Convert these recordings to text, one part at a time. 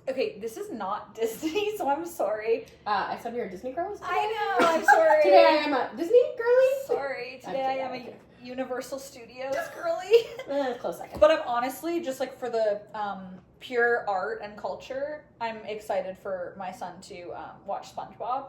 Okay, this is not Disney, so I'm sorry. I said we were Disney girls today? I know, I'm sorry. Today I am a Disney girly? Sorry, today I am a Universal Studios girly. Close second. But I'm honestly, just like for the pure art and culture, I'm excited for my son to watch SpongeBob.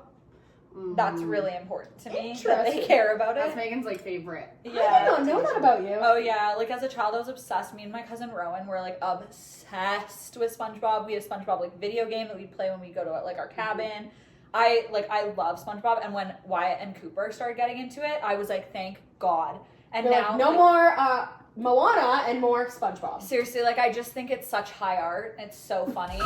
That's really important to me, that they care about it. That's Megan's, like, favorite. Yeah. I don't know that about you. Oh, yeah. Like, as a child, I was obsessed. Me and my cousin Rowan were, like, obsessed with SpongeBob. We had a SpongeBob, like, video game that we'd play when we go to, like, our cabin. I love SpongeBob. And when Wyatt and Cooper started getting into it, I was like, thank God. And You're now... like, no more Moana and more SpongeBob. Seriously, like, I just think it's such high art. It's so funny.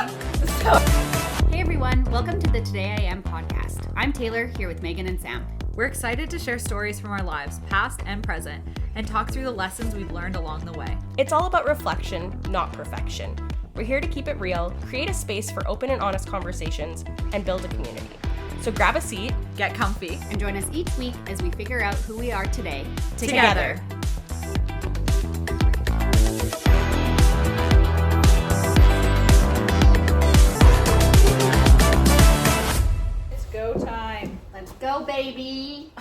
Hey everyone, welcome to the Today I Am podcast. I'm Taylor, here with Megan and Sam. We're excited to share stories from our lives, past and present, and talk through the lessons we've learned along the way. It's all about reflection, not perfection. We're here to keep it real, create a space for open and honest conversations, and build a community. So grab a seat, Get comfy. And join us each week as we figure out who we are today. Together. It's go time. Let's go, baby.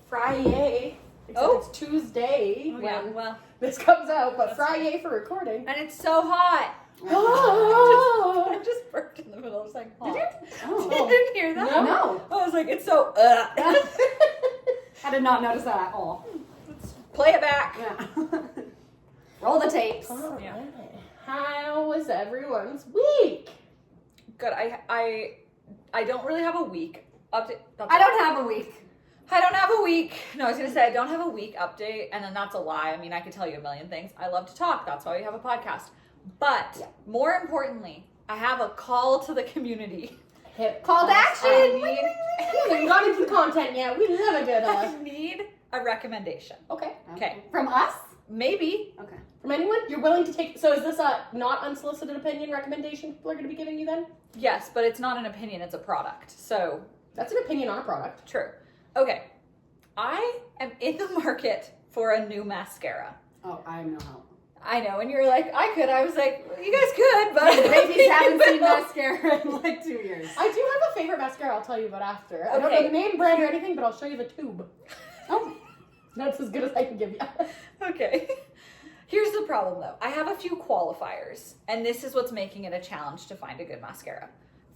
Friday. Except Oh. it's Tuesday Oh, when yeah, well, this comes out, but That's Friday for recording. and it's so hot. Oh. I just burped in the middle. I was like, Did you? You Oh. didn't hear that? No. I was like, it's so, I did not notice that at all. Play it back. Yeah. Roll the tapes. All Yeah. right. How was everyone's week? Good. I don't really have a week update. I don't have a week. I don't have a week. No, I was going to say I don't have a week update, and then that's a lie. I mean, I could tell you a million things. I love to talk. That's why we have a podcast. But more importantly, I have a call to the community. Call to I action. need, We got into content yet. We love a good I need a recommendation. Okay. Okay. From us? Maybe. Okay. From anyone? You're willing to take... So is this a not unsolicited opinion recommendation people are going to be giving you then? Yes, but it's not an opinion. It's a product. So, That's an opinion on a product. true. Okay. I am in the market for a new mascara. Oh, I have no help. I know, and you're like, I could. I was like, you guys could, but I don't Babies think haven't you seen will. mascara in like 2 years. I do have a favorite mascara I'll tell you about after. I don't Okay. know the name, brand, or anything, but I'll show you the tube. Oh. That's as good as I can give you. Okay. Here's the problem though. I have a few qualifiers, and this is what's making it a challenge to find a good mascara.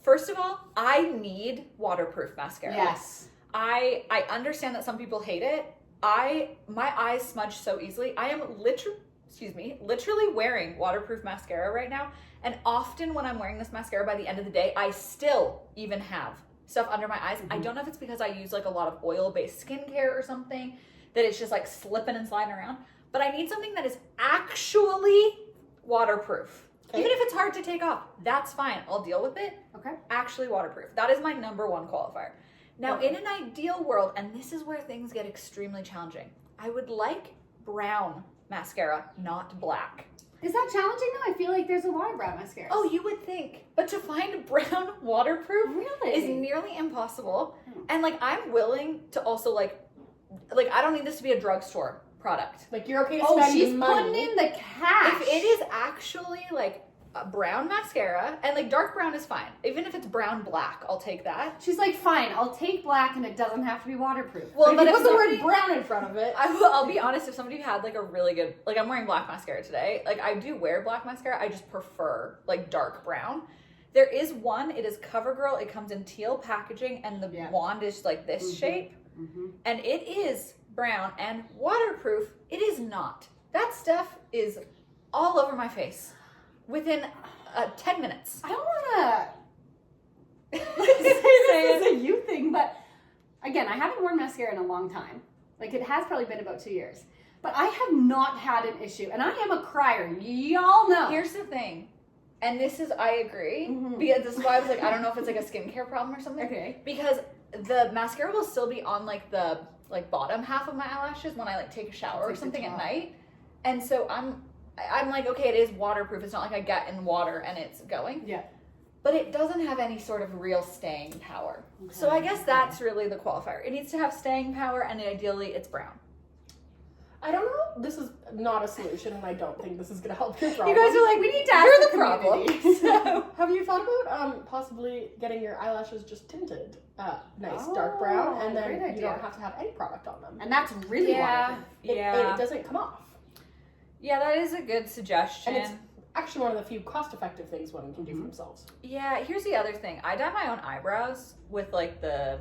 First of all, I need waterproof mascara. Yes. I understand that some people hate it. My eyes smudge so easily. I am literally wearing waterproof mascara right now. And often when I'm wearing this mascara, by the end of the day, I still even have stuff under my eyes. I don't know if it's because I use like a lot of oil-based skincare or something, that it's just like slipping and sliding around. But I need something that is actually waterproof. Okay. Even if it's hard to take off, that's fine. I'll deal with it. Okay. Actually waterproof. That is my number one qualifier. Now, in an ideal world, and this is where things get extremely challenging, I would like brown mascara, not black. Is that challenging though? I feel like there's a lot of brown mascaras. Oh, you would think. But to find brown waterproof Really? is nearly impossible. And like, I'm willing to also like I don't need this to be a drugstore product. Like, you're okay to Oh, spend she's money. putting in the cash. If it is actually like a brown mascara, and like dark brown is fine. Even if it's brown black, I'll take that. She's like, fine, I'll take black and it doesn't have to be waterproof. Well, But if you if put the word somebody- brown in front of it. I'll be honest, if somebody had like a really good, like I'm wearing black mascara today, like I do wear black mascara, I just prefer like dark brown. There is one, it is CoverGirl, it comes in teal packaging, and the wand is like this shape, and it is brown and waterproof. It is not. That stuff is all over my face within 10 minutes. I don't want to say this is a you thing, but again, I haven't worn mascara in a long time. Like, it has probably been about 2 years. But I have not had an issue, and I am a crier. Y'all know. Here's the thing, and this is, I agree, because this is why I was like, I don't know if it's like a skincare problem or something. Okay. Because the mascara will still be on like the bottom half of my eyelashes when I like take a shower or Like the something at top. night. And so I'm like, okay, it is waterproof. It's not like I get in water and it's going. Yeah. But it doesn't have any sort of real staying power. So I guess that's really the qualifier. It needs to have staying power, and ideally it's brown. I don't know. This is not a solution, and I don't think this is going to help your You problem. guys are like, we need to ask You're the the problem. community. So Have you thought about possibly getting your eyelashes just tinted nice dark brown, and then great you don't idea. have to have any product on them? And that's really Yeah. waterproof. And it doesn't come off. Yeah, that is a good suggestion. And it's actually one of the few cost-effective things women can do for themselves. Yeah, here's the other thing. I dye my own eyebrows with like the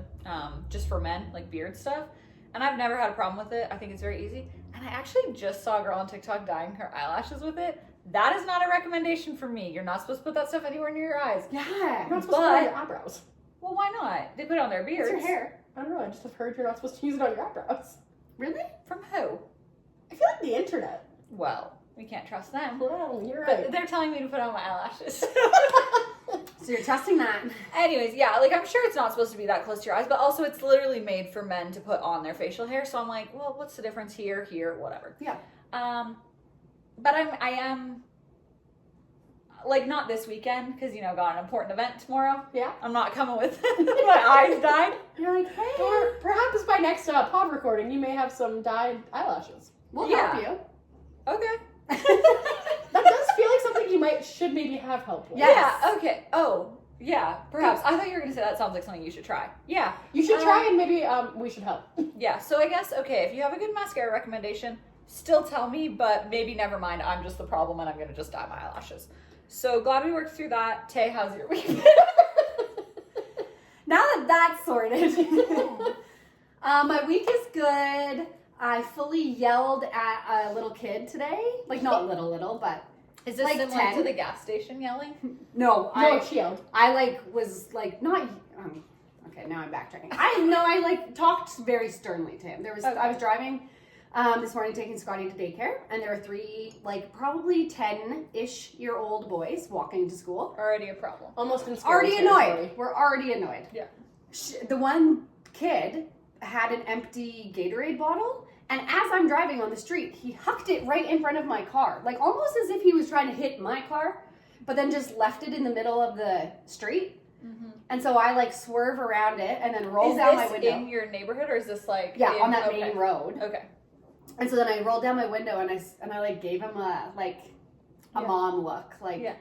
just for men, like beard stuff. And I've never had a problem with it. I think it's very easy. And I actually just saw a girl on TikTok dyeing her eyelashes with it. That is not a recommendation for me. You're not supposed to put that stuff anywhere near your eyes. Yeah. You're not supposed to put it on your eyebrows. Well, why not? They put it on their beards. It's your hair. I don't know, I just have heard you're not supposed to use it on your eyebrows. Really? From who? I feel like the internet. Well, we can't trust them. Well, you're But right. they're telling me to put on my eyelashes. So you're trusting that. Anyways, yeah, like I'm sure it's not supposed to be that close to your eyes, but also it's literally made for men to put on their facial hair. So I'm like, well, what's the difference here, whatever. Yeah. But I am like not this weekend because got an important event tomorrow. Yeah. I'm not coming with my eyes dyed. You're like, hey, Or perhaps by next pod recording, you may have some dyed eyelashes. we'll Yeah. help you. Okay. That does feel like something you should maybe have help with. Yes. Yeah. Okay. Oh. Yeah. Perhaps. I thought you were gonna say that sounds like something you should try. Yeah. You should try, and maybe we should help. Yeah. So I guess if you have a good mascara recommendation, still tell me, but maybe never mind. I'm just the problem, and I'm gonna just dye my eyelashes. So glad we worked through that. Tay, how's your week been? Now that that's sorted, my week is good. I fully yelled at a little kid today. Like, not little, but Is this like similar 10? to the gas station yelling? no, No, she yelled. I was not. Okay, now I'm backtracking. I talked very sternly to him. I was driving this morning taking Scotty to daycare, and there were 3 probably 10-ish-year-old boys walking to school. Already a problem. Almost in scary Already territory. annoyed. We're already annoyed. Yeah. The one kid had an empty Gatorade bottle, and as I'm driving on the street, he hucked it right in front of my car, like almost as if he was trying to hit my car, but then just left it in the middle of the street. Mm-hmm. And so I swerve around it and then roll down my Is this window. in your neighborhood, or is this On that okay. main road. Okay. And so then I rolled down my window and I gave him a Yeah. mom look, Yeah.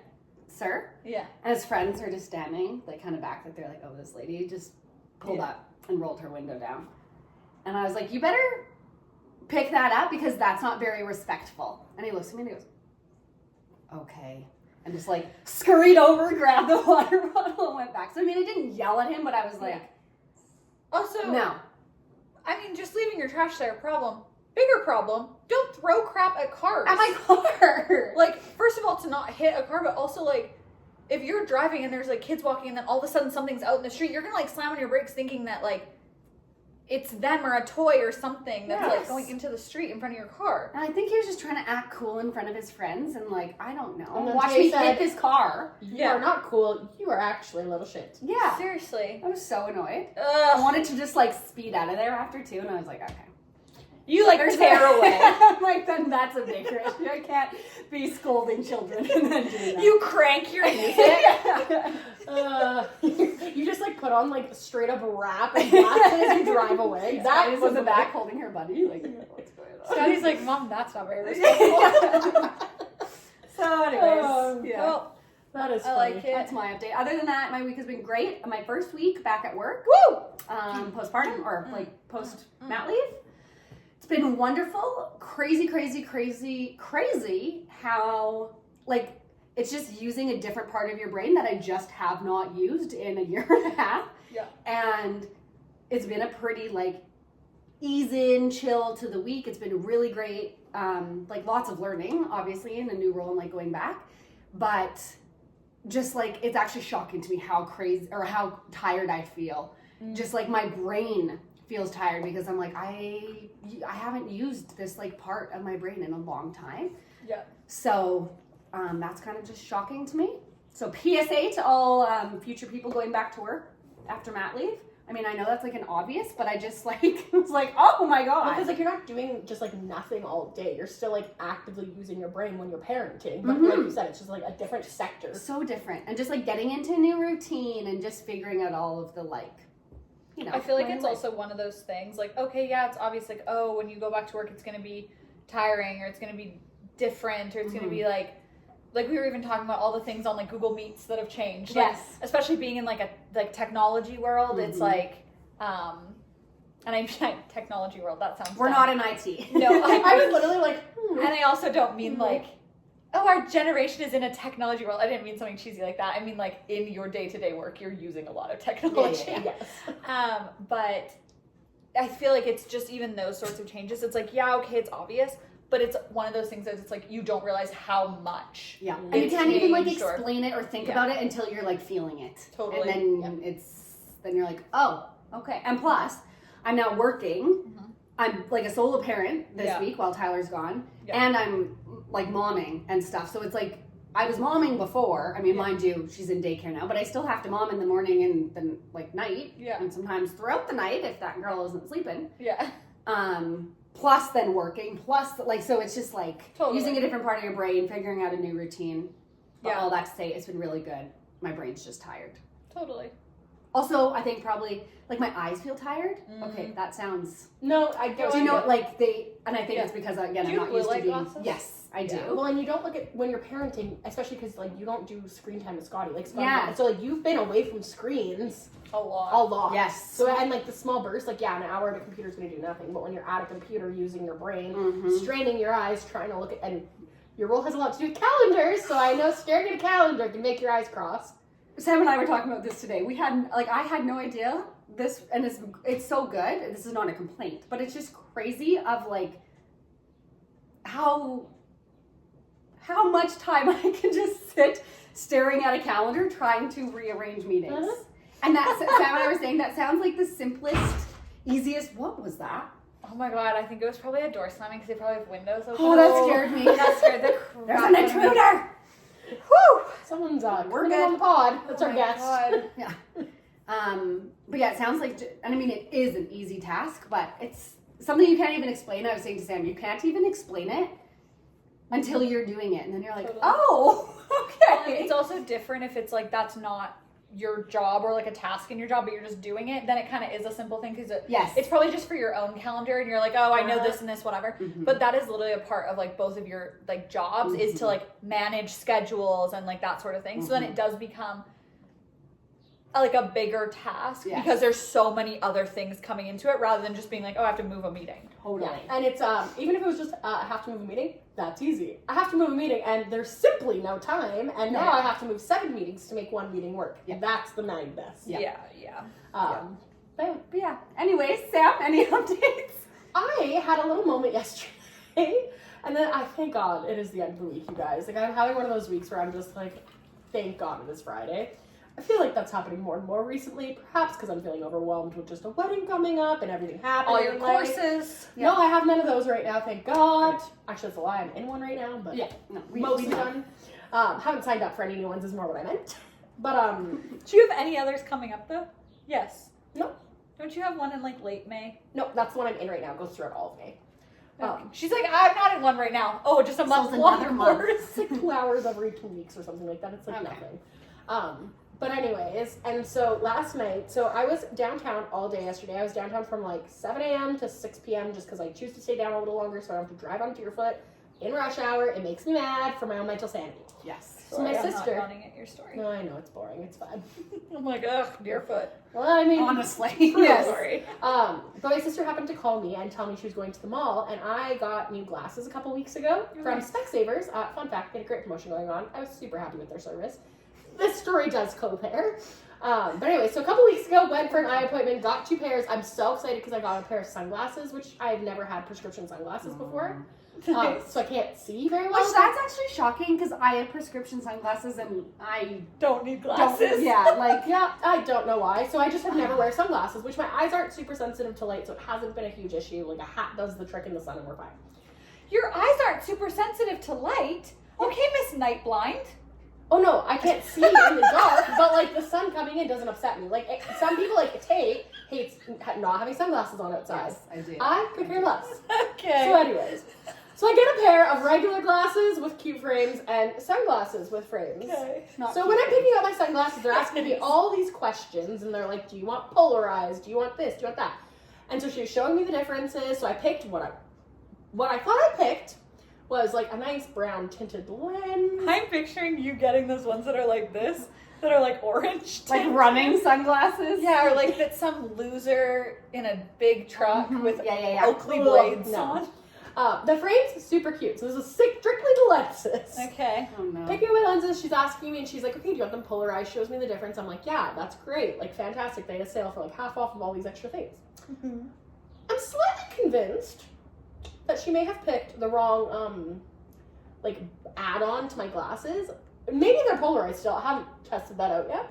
sir. Yeah. And his friends are just standing, kind of back, they're like, oh, this lady just pulled up and rolled her window down. And I was like, you better pick that up because that's not very respectful. And he looks at me and he goes, okay. And just scurried over, grabbed the water bottle and went back. So I mean, I didn't yell at him, but I was like, Also, no. I mean, just leaving your trash there, problem. Bigger problem, don't throw crap at cars. At my car. First of all, to not hit a car, but also, if you're driving and there's, kids walking and then all of a sudden something's out in the street, you're gonna, slam on your brakes thinking that, it's them or a toy or something that's, Yes. going into the street in front of your car. And I think he was just trying to act cool in front of his friends and I don't know. And then Watch Tay me said- hit this car. You are not cool. You are actually a little shit. Yeah. Seriously. I was so annoyed. I Ugh. wanted to just speed out of there after too, and I was like, okay. You, tear away. I'm then that's a bigger issue. I can't be scolding children and then do that. You crank your music. You just put on straight up rap and blast it as you drive away. That was in the the back holding her buddy. What's going on? Scotty's like, Mom, that's not very respectful. So, anyways, yeah. Well, That is I funny. like it. That's my update. Other than that, my week has been great. My first week back at work, Woo! postpartum or post mat leave. It's been wonderful. Crazy how it's just using a different part of your brain that I just have not used in a year and a half. Yeah. And it's been a pretty ease in, chill to the week. It's been really great. Lots of learning, obviously, in a new role and going back. But just it's actually shocking to me how crazy or how tired I feel. Just my brain feels tired because I'm I haven't used this part of my brain in a long time. Yeah. So that's kind of just shocking to me. So PSA to all future people going back to work after mat leave. I mean, I know that's an obvious, but I just was oh my god. Because you're not doing just nothing all day. You're still actively using your brain when you're parenting. But like you said, it's just a different sector. So different. And just getting into a new routine and just figuring out all of the I feel like my it's life. also one of those things okay, yeah, it's obvious when you go back to work, it's going to be tiring or it's going to be different or it's going to be like we were even talking about all the things on like Google Meets that have changed. Yes. Like, especially being in like a like technology world, it's like, and I'm technology world. That sounds. We're dumb. not in IT. No, I was literally like, and I also don't mean like, oh, our generation is in a technology world. I didn't mean something cheesy like that. I mean like in your day-to-day work, you're using a lot of technology. Yes. But I feel like it's just even those sorts of changes. It's like, yeah, okay, it's obvious, but it's one of those things that it's like you don't realize how much. Yeah, and you can't even like changed or- explain it or think about it until you're like feeling it. Totally. And then then you're like, oh, okay. And plus, I'm now working. I'm like a solo parent this week while Tyler's gone, and I'm like momming and stuff. So it's like I was momming before. I mean, mind you, she's in daycare now, but I still have to mom in the morning and then like night, and sometimes throughout the night if that girl isn't sleeping. Yeah. Plus then working, plus like so it's just like Totally. using a different part of your brain, figuring out a new routine. But all that to say, it's been really good. My brain's just tired. Totally. Also, I think probably like my eyes feel tired. Okay, that sounds. no, I don't. Do you know like they? And I think it's because again Do I'm you not have used to blue being. light glasses? Yes, I do. Well, and you don't look at when you're parenting, especially because like you don't do screen time with Scotty. Like Scotty, Yeah. so like you've been away from screens A lot. a lot. Yes. So and like the small bursts, like an hour at a computer's gonna do nothing. But when you're at a computer using your brain, straining your eyes, trying to look at, and your role has a lot to do with calendars. So I know staring at a calendar can make your eyes cross. Sam and I were talking about this today. We had like I had no idea this, and it's so good. This is not a complaint, but it's just crazy of like how much time I can just sit staring at a calendar trying to rearrange meetings. And that's Sam and I were saying that sounds like the simplest, easiest. What was that? Oh my god, I think it was probably a door slamming because they probably have windows open. Oh, that scared me. That scared the crap There's out an of me. intruder. Whew! Someone's We're coming good. on the pod. That's Oh our my guest. God. Yeah. But yeah, it sounds like, and I mean, it is an easy task, but it's something you can't even explain. I was saying to Sam, you can't even explain it until you're doing it. And then you're like, Totally. oh, Well, okay. it's also different if it's like that's not your job or like a task in your job, but you're just doing it. Then it kind of is a simple thing because Yes. it's probably just for your own calendar, and you're like, oh, I know this and this, whatever. Mhm. But that is literally a part of like both of your like jobs is to like manage schedules and like that sort of thing. So then it does become like a bigger task Yes. because there's so many other things coming into it rather than just being like, oh, I have to move a meeting. Totally. Yeah. And it's even if it was just I have to move a meeting, that's easy. I have to move a meeting, and there's simply no time, and now I have to move 7 meetings to make one meeting work. Yeah. That's the nine best. Yeah. But yeah. But yeah. Anyways, Sam, any updates? I had a little moment yesterday, and then I thank God it is the end of the week, you guys. Like I'm having one of those weeks where I'm just like, thank God it is Friday. I feel like that's happening more and more recently, perhaps because I'm feeling overwhelmed with just a wedding coming up and everything happening. All your like- courses. No, I have none of those right now, thank God. Actually, that's a lie. I'm in one right now, but Yeah. No, mostly we know. done. Haven't signed up for any new ones is more what I meant. But Do you have any others coming up though? Yes. no, Don't you have one in like late May? no, that's the one I'm in right now. It goes throughout all of May. She's like, I'm not in one right now. Oh, just a month it's long another month. course. It's like 2 hours every 2 weeks or something like that. It's like Okay. nothing. But anyways, and so last night, so I was downtown all day yesterday. I was downtown from like 7 a.m. to 6 p.m. just because I choose to stay down a little longer so I don't have to drive on Deerfoot in rush hour. It makes me mad for my own mental sanity. Yes. So my I'm sister. not yawning at your story. No, I know it's boring. It's fine. I'm like, ugh, Deerfoot. Well, I mean, Honestly. Yes. Sorry. But my sister happened to call me and tell me she was going to the mall, and I got new glasses a couple weeks ago from Specsavers. Fun fact, they had a great promotion going on. I was super happy with their service. This story does go there. But anyway, so a couple weeks ago, went for an eye appointment, got 2 pairs. I'm so excited because I got a pair of sunglasses, which I've never had prescription sunglasses before. So I can't see very well. Which that's actually shocking because I have prescription sunglasses and I Don't need don't. glasses. Yeah, like Yeah, I don't know why. So I just have never wear sunglasses, which my eyes aren't super sensitive to light, so it hasn't been a huge issue. Like a hat does the trick in the sun and we're fine. Your eyes aren't super sensitive to light. Okay, Miss Night Blind. Oh no, I can't see in the dark, but like the sun coming in doesn't upset me. Like some people like Tate hates not having sunglasses on outside. yes, I do. I could care less. Okay. So anyways, so I get a pair of regular glasses with cute frames and sunglasses with frames. Okay. Not So cute. when I'm picking up my sunglasses, they're asking me all these questions, and they're like, do you want polarized? Do you want this? Do you want that? And so she was showing me the differences, so I picked what I thought I picked was like a nice brown tinted lens. I'm picturing you getting those ones that are like this, that are like orange. Like tint. running sunglasses? Yeah, or like that some loser in a big truck with Yeah. Oakley Ugh, blades no. on. The frame's super cute. So this is strictly the lenses. Okay. Oh no. Picking up my lenses, she's asking me, and she's like, okay, do you want them polarized? Shows me the difference. I'm like, yeah, that's great. Like, fantastic. They had a sale for like half off of all these extra things. Mm-hmm. I'm slightly convinced that she may have picked the wrong, like, add-on to my glasses. Maybe they're polarized still. I haven't tested that out yet.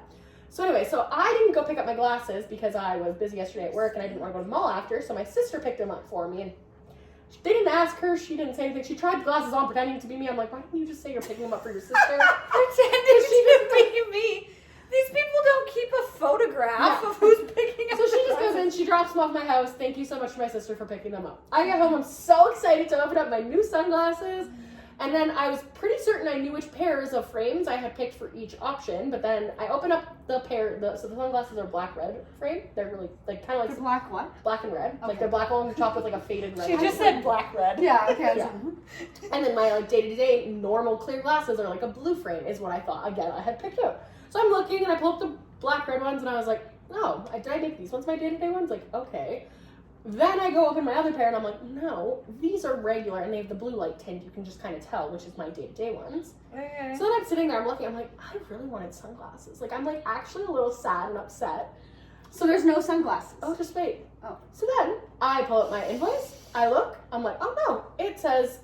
So anyway, so I didn't go pick up my glasses because I was busy yesterday at work and I didn't want to go to the mall after, so my sister picked them up for me, and they didn't ask her, she didn't say anything. She tried the glasses on pretending to be me. I'm like, why didn't you just say you're picking them up for your sister? Pretending to be me. These people don't keep a photograph of who's picking up So she the just goes glasses. in, she drops them off my house. Thank you so much to my sister for picking them up. I get home, I'm so excited to open up my new sunglasses. And then I was pretty certain I knew which pairs of frames I had picked for each option. But then I open up the pair, so the sunglasses are black-red frame. They're really, like, kind of The like black what? black and red. Okay. Like they're black on the top with like a faded red. She just said black-red. Yeah, okay. Yeah. And then my like day-to-day normal clear glasses are like a blue frame is what I thought, again, I had picked out. So I'm looking and I pull up the black-red ones and I was like, oh, did I make these ones my day-to-day ones? Like, okay. Then I go open my other pair and I'm like, no, these are regular and they have the blue light tint. You can just kind of tell, which is my day-to-day ones. Okay. So then I'm sitting there, I'm looking, I'm like, I really wanted sunglasses. Like, I'm like actually a little sad and upset. So there's no sunglasses. Oh, just wait. Oh. So then I pull up my invoice, I look, I'm like, oh no, it says,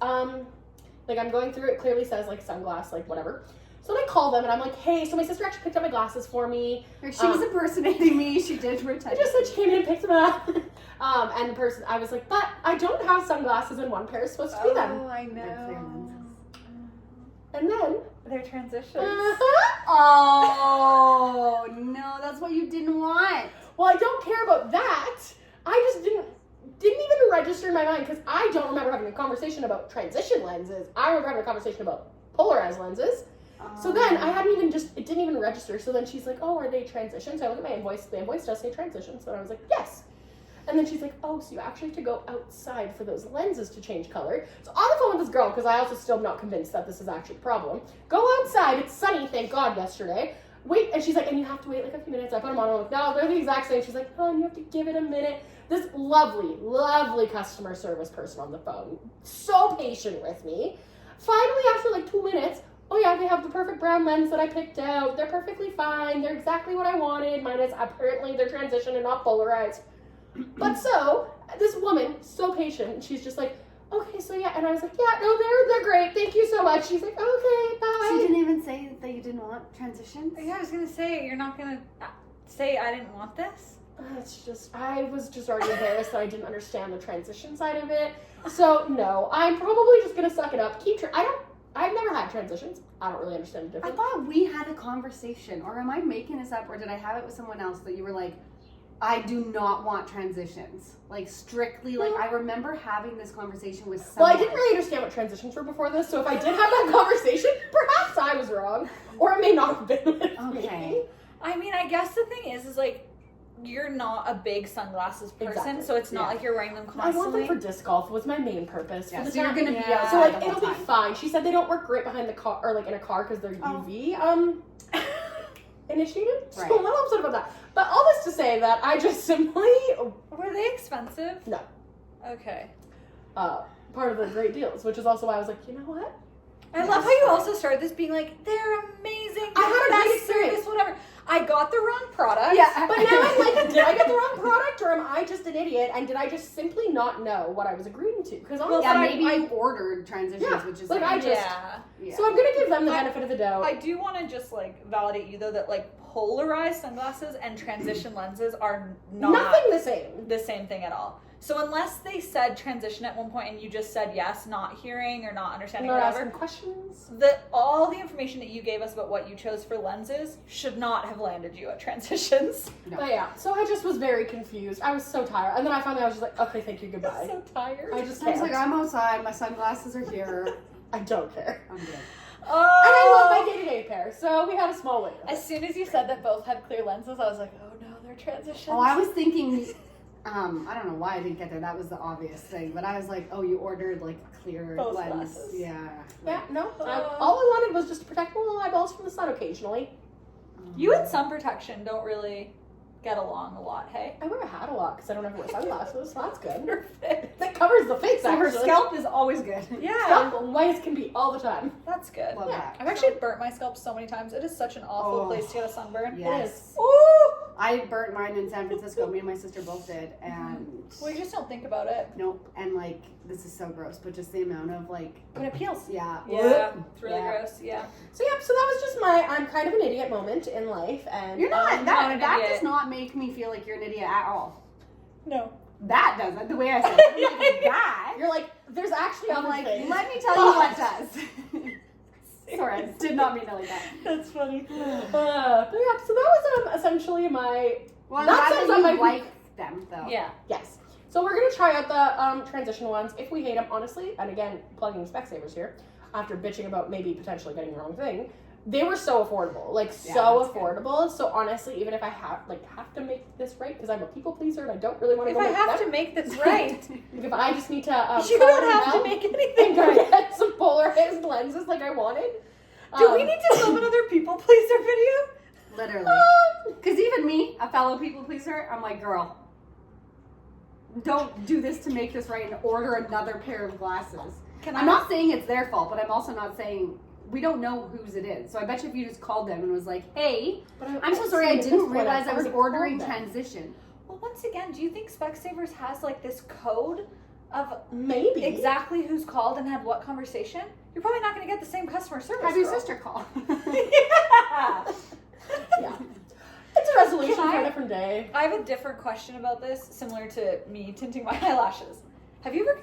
like I'm going through it, clearly says like sunglass, like whatever. So then I call them and I'm like, hey, so my sister actually picked up my glasses for me. She was impersonating me. She did I pretend. just said she came in and picked them up. And the person, I was like, but I don't have sunglasses and one pair is supposed to be them. Oh, I That's their know. lenses. And then, Their transitions. Oh no, that's what you didn't want. well, I don't care about that. I just didn't even register in my mind because I don't remember having a conversation about transition lenses. I remember having a conversation about polarized lenses. So then I hadn't even it didn't even register. So then she's like, oh, are they transitions? So I look at my invoice. The invoice does say transitions. So I was like, yes. And then she's like, oh, so you actually have to go outside for those lenses to change color. So on the phone with this girl, because I also still am not convinced that this is actually a problem. Go outside. It's sunny, thank God, yesterday. Wait, and she's like, and you have to wait like a few minutes. I put them on. I'm like, no, they're the exact same. She's like, oh, and you have to give it a minute. This lovely, lovely customer service person on the phone, so patient with me. Finally, after like 2 minutes, oh yeah, they have the perfect brown lens that I picked out. They're perfectly fine. They're exactly what I wanted. Mine is apparently they're transition and not polarized. But so, this woman, so patient, she's just like, okay, so yeah, and I was like, yeah, no, they're great. Thank you so much. She's like, okay, bye. She didn't even say that you didn't want transitions. Yeah, I was gonna say, you're not gonna say I didn't want this? It's just, I was just already embarrassed that I didn't understand the transition side of it. So, no, I'm probably just gonna suck it up. I've never had transitions. I don't really understand the I difference. thought we had a conversation, or am I making this up, or did I have it with someone else that you were like, I do not want transitions. Like, strictly, like, I remember having this conversation with Well, someone. I didn't really understand what transitions were before this, so if I did have that conversation, perhaps I was wrong. Or it may not have been with Okay. me. I mean, I guess the thing is like, you're not a big sunglasses person, Exactly. so it's not Yeah. like you're wearing them I want constantly. them for disc golf was my main purpose. Yeah, for the so you're time. gonna be Yeah. outside So like the whole it'll be time. fine. She said they don't work great behind the car or like in a car because they're Oh. UV initiated. Right. So I'm a little upset about that. But all this to say that I just simply Were they expensive? No. Okay. part of the great deals, which is also why I was like, you know what? I love how you also started this being like, they're amazing. I had a best great experience. service, whatever. I got the wrong product. Yeah, But now I'm like, did I get the wrong product or am I just an idiot and did I just simply not know what I was agreeing to? Because honestly, Yeah, maybe I you ordered transitions, Yeah, which is like, I just- Yeah. so I'm gonna give them the benefit of the doubt. I do want to just like validate you though that like polarized sunglasses and transition lenses are not Nothing the same. the same thing at all. So unless they said transition at one point and you just said yes, not hearing or not understanding Not whatever, asking questions. all the information that you gave us about what you chose for lenses should not have landed you at transitions. No. But yeah, so I just was very confused. I was so tired. And then I finally I was just like, okay, thank you, goodbye. So tired. I just I was can't. like, I'm outside, my sunglasses are here. I don't care. I'm good. Oh. And I love my day-to-day pair, so we had a small wait. As soon as you said that both had clear lenses, I was like, oh no, they're transitions. Oh, I was thinking I don't know why I didn't get there. That was the obvious thing. But I was like, oh, you ordered like a clear Those lens. glasses. Yeah. Yeah, no. All I wanted was just to protect my little eyeballs from the sun occasionally. You and sun protection don't really get along a lot, hey? I wear a hat a lot because I don't ever wear sunglasses, so that's good. Perfect. That covers the face, So her actually. scalp is always good. Yeah, Scalp white as can be all the time. that's good. Love Yeah. that. I've actually burnt my scalp so many times. It is such an awful Oh, place to get a sunburn. Yes. Ooh! I burnt mine in San Francisco. Me and my sister both did. And Well, you just don't think about it. nope. And like, this is so gross, but just the amount of like, But it peels. yeah. Yeah, it's really Yeah. gross. Yeah. So yeah, so that was just my I'm kind of an idiot moment in life, and You're not. not That an that idiot. does not make me feel like you're an idiot at all. No. That doesn't. The way I said it. I'm like, that. you're like, there's actually I'm other like, things. let me tell you what does. Sorry, I did not mean it like that. That's funny. But yeah, so that was essentially my Well, I'm Not glad since that I'm you like- like them though. Yeah. yes. So we're gonna try out the transition ones if we hate them, honestly. And again, plugging Specsavers here. After bitching about maybe potentially getting the wrong thing, they were so affordable, like Yeah, so that's good. affordable. So honestly, even if I have to make this right because I'm a people pleaser and I don't really want to If go I make have them, to make this right, like if I just need to you call don't them have to out make and anything go right. get some polarized lenses like I wanted. Do we need to film another people pleaser video? Literally. Because even me, a fellow people pleaser, I'm like, girl, don't do this to make this right and order another pair of glasses. I'm not saying it's their fault, but I'm also not saying we don't know whose it is. So I bet you if you just called them and was like, hey, I'm so sorry, I didn't realize I was ordering transition. Well, once again, do you think Specsavers has like this code of Maybe exactly who's called and had what conversation? You're probably not going to get the same customer service. Have your girl. sister call. Yeah. Yeah. It's a resolution Can for I- a different day. I have a different question about this, similar to me tinting my eyelashes. Have you ever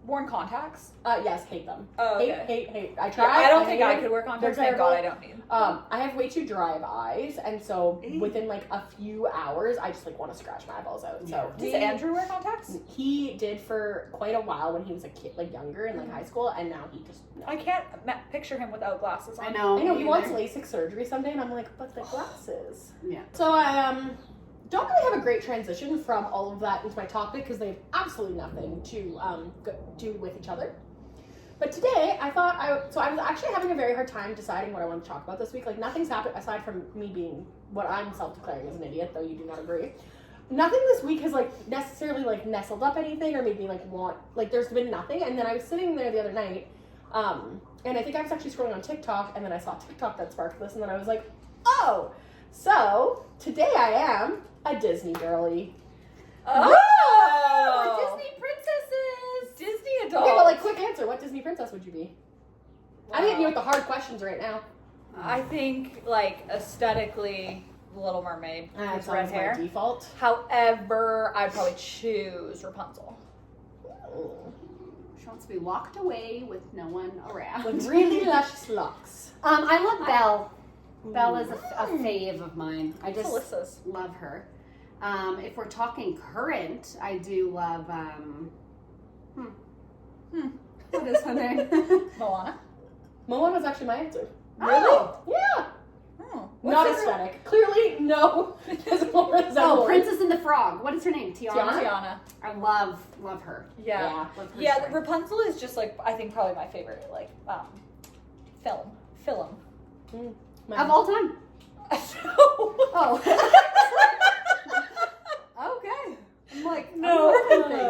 worn contacts? Yes, hate them. Oh, okay. Hate. I Yeah, tried. I don't think hate I them. could wear contacts. They're Thank God I terrible. don't need. I have way too dry of eyes, and so Ew. within like a few hours, I just like want to scratch my eyeballs out. Yeah. So Does Andrew wear contacts? he did for quite a while when he was a kid, like younger in like high school, and now he just. No. I can't picture him without glasses on. I know. I know he me wants neither. LASIK surgery someday, and I'm like, but the glasses. Yeah. So I don't really have a great transition from all of that into my topic because they have absolutely nothing to do with each other. But today I thought I was actually having a very hard time deciding what I want to talk about this week. Like nothing's happened aside from me being what I'm self-declaring as an idiot, though you do not agree. Nothing this week has like necessarily like nestled up anything or made me like want like there's been nothing. And then I was sitting there the other night, and I think I was actually scrolling on TikTok, and then I saw TikTok that sparked this, and then I was like, oh, so today I am a Disney girly. Oh, We're Disney princesses. Disney adults. Okay, but like quick answer, what Disney princess would you be? I'm hitting you with the hard questions right now. I think like aesthetically, Little Mermaid That's with red always my hair. default. However, I'd probably choose Rapunzel. She wants to be locked away with no one around. With really luscious locks. I love Belle. Belle is a fave of mine. I just Alyssa's. love her. If we're talking current, I do love. What is her name? Moana. Moana's actually my answer. Oh, Yeah. Oh, Not what's her- aesthetic. Clearly, no. Physical oh, resemblance. Princess and the Frog. What is her name? Tiana. Tiana. I love her. Yeah. Love her Yeah, story. Rapunzel is just like I think probably my favorite like film. Of all time. Oh. Okay. I'm like, No.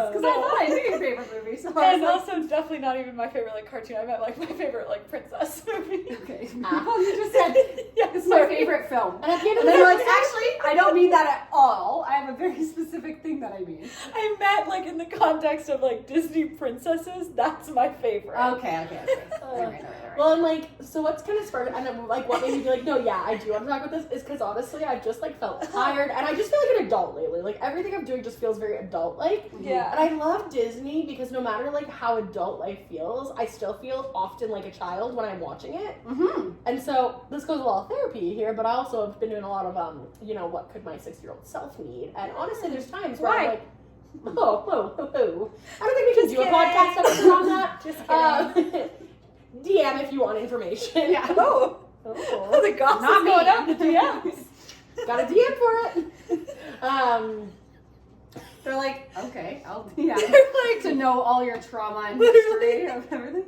because I thought I knew your favorite movie. So I And was also definitely not even my favorite like cartoon. I meant like my favorite like princess movie. like, okay. Ah. Well, you just said Yeah, it's my favorite film. And at the end of And the then you're like, day, actually, I don't mean that at all. I have a very specific thing that I mean. I meant like in the context of like Disney princesses. That's my favorite. Okay. All right. well, I'm like, so what's kind of sparked, and then like what made me be like, no, yeah, I do want to talk about this, is because honestly, I've just like felt tired, and I just feel like an adult lately. Like everything I'm doing just feels very adult-like. Yeah. And I love Disney because no matter like how adult life feels, I still feel often like a child when I'm watching it. Mm-hmm. And so this goes a lot of therapy here, but I also have been doing a lot of what could my 6-year-old self need? And honestly, there's times where I'm Why? like, whoa. I don't think we can Just do a kidding. podcast episode on that. Just kidding. DM if you want information. Yeah. Oh, Oh. the gossip's Not me. going up the DMs. Got a DM for it. They're like, Okay, I'll They're like to know all your trauma and Literally. history of everything.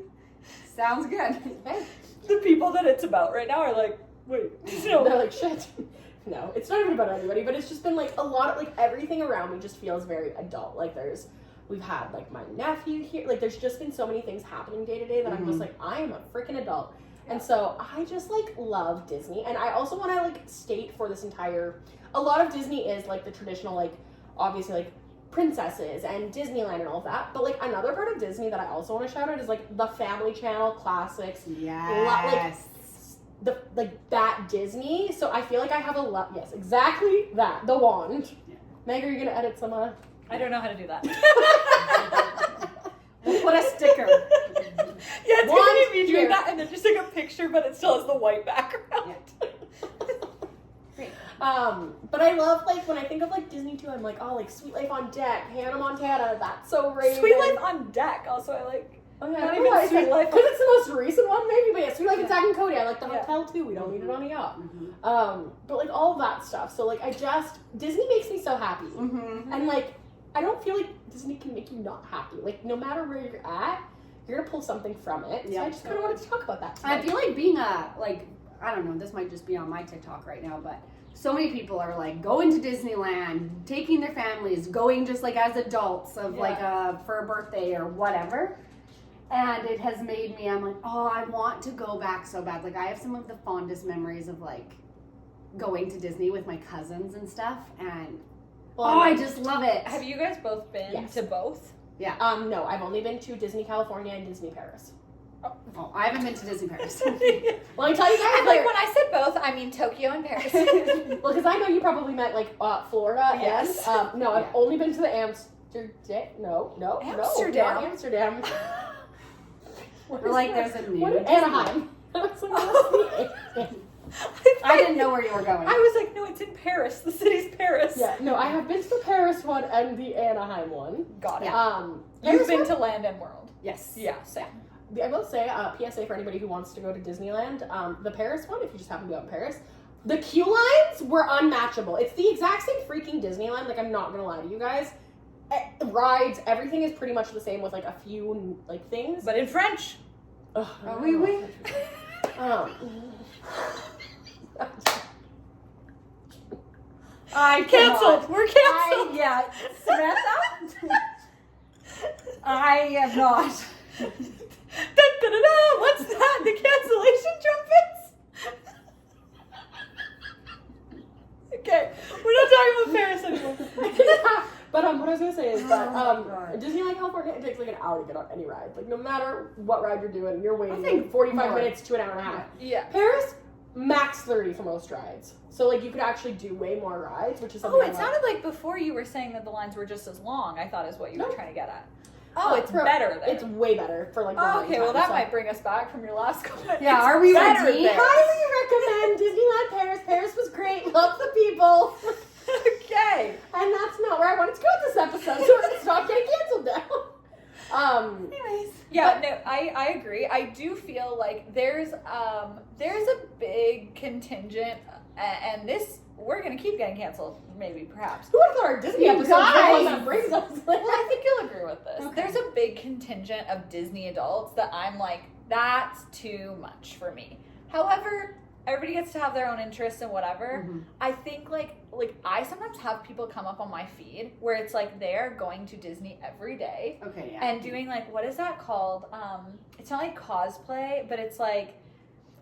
Sounds good. the people that it's about right now are like, wait, They're no. like, shit. No, it's not even about anybody, but it's just been like a lot of like everything around me just feels very adult. Like we've had like my nephew here. Like there's just been so many things happening day to day that I'm just like, I am a freaking adult. And so I just like love Disney. And I also want to like state for this a lot of Disney is like the traditional, like obviously like princesses and Disneyland and all of that. But like another part of Disney that I also want to shout out is like the Family Channel classics. Yes. Like that Disney. So I feel like I have a lot. Yes, exactly that. The wand. Yeah. Meg, are you gonna edit some? I don't know how to do that. We'll put a sticker. Yeah, it's Wand gonna be doing here. that and then just like a picture, but it still has the white background. Great. But I love like when I think of like Disney too. I'm like, oh, like Sweet Life on Deck, Hannah Montana. That's so Raven. Sweet Life on Deck. Also, I like. Oh yeah, Not I even don't know why I Sweet said- Life because it's the most recent one, maybe. But yeah, Sweet Life and Zack and Cody. I like the Yeah. hotel too. We don't need it on a yacht. Mm-hmm. But like all of that stuff. So like Disney makes me so happy. Mm-hmm. And like, I don't feel like Disney can make you not happy. Like, no matter where you're at, you're gonna pull something from it. So Yeah. I just kind of wanted to talk about that. I Today. feel like being I don't know, this might just be on my TikTok right now, but so many people are like going to Disneyland, taking their families, going just like as adults of like for a birthday or whatever. And it has made me, I'm like, oh, I want to go back so bad. Like I have some of the fondest memories of like going to Disney with my cousins and stuff. And I just love it. Have you guys both been Yes. to both? No, I've only been to Disney California and Disney Paris. Oh, I haven't been to Disney Paris. Well, I tell you guys, And like when I said both, I mean Tokyo and Paris. well, because I know you probably meant like Florida. Yes. And, no, I've Yeah. only been to the Amsterdam. No, Amsterdam? not Amsterdam. We're like, there's a new What? Disney. Anaheim. I was like, what's the- I didn't know where you were going. I was like, no, it's in Paris. The city's Paris. Yeah, no, I have been to the Paris one and the Anaheim one. Got it. Paris You've been one- to Land and World. Yes. Yeah, same. I will say, PSA for anybody who wants to go to Disneyland, the Paris one, if you just happen to be out in Paris, the queue lines were unmatchable. It's the exact same freaking Disneyland, like I'm not gonna lie to you guys. Rides, everything is pretty much the same with like a few like things. But in French. Ugh, Oh, oui, oui. I Canceled. We're canceled. Samantha? I am not. Dun, dun, dun, dun. What's that? The cancellation trumpets? Okay, we're not talking about Paris anymore. But what I was gonna say is that Oh my God. Disneyland California, it takes like an hour to get on any ride. Like no matter what ride you're doing, you're waiting think like 45 more. minutes to an hour and a half. Yeah. Paris, max 30 for most rides. So like you could actually do way more rides, which is something Oh, I it love. sounded like before you were saying that the lines were just as long. I thought is what you were No. trying to get at. Oh, it's for- better there. It's way better for like. Oh, the okay, well time, that so. might bring us back from your last comment. Yeah, It's are we better redeemed? there. Highly recommend Disneyland Paris. Paris was great. Love the people. Okay. And that's not where I wanted to go with this episode. So it's not getting canceled now. Anyways. Yeah, no, I agree. I do feel like there's a big contingent, and this we're gonna keep getting canceled, maybe, perhaps. Who would have thought our Disney You episode guys. was that brings us? Well, I think you'll agree with this. Okay. There's a big contingent of Disney adults that I'm like, that's too much for me. However, everybody gets to have their own interests and whatever. Mhm. I think like I sometimes have people come up on my feed where it's like they're going to Disney every day Okay, yeah. and doing like, what is that called? It's not like cosplay, but it's like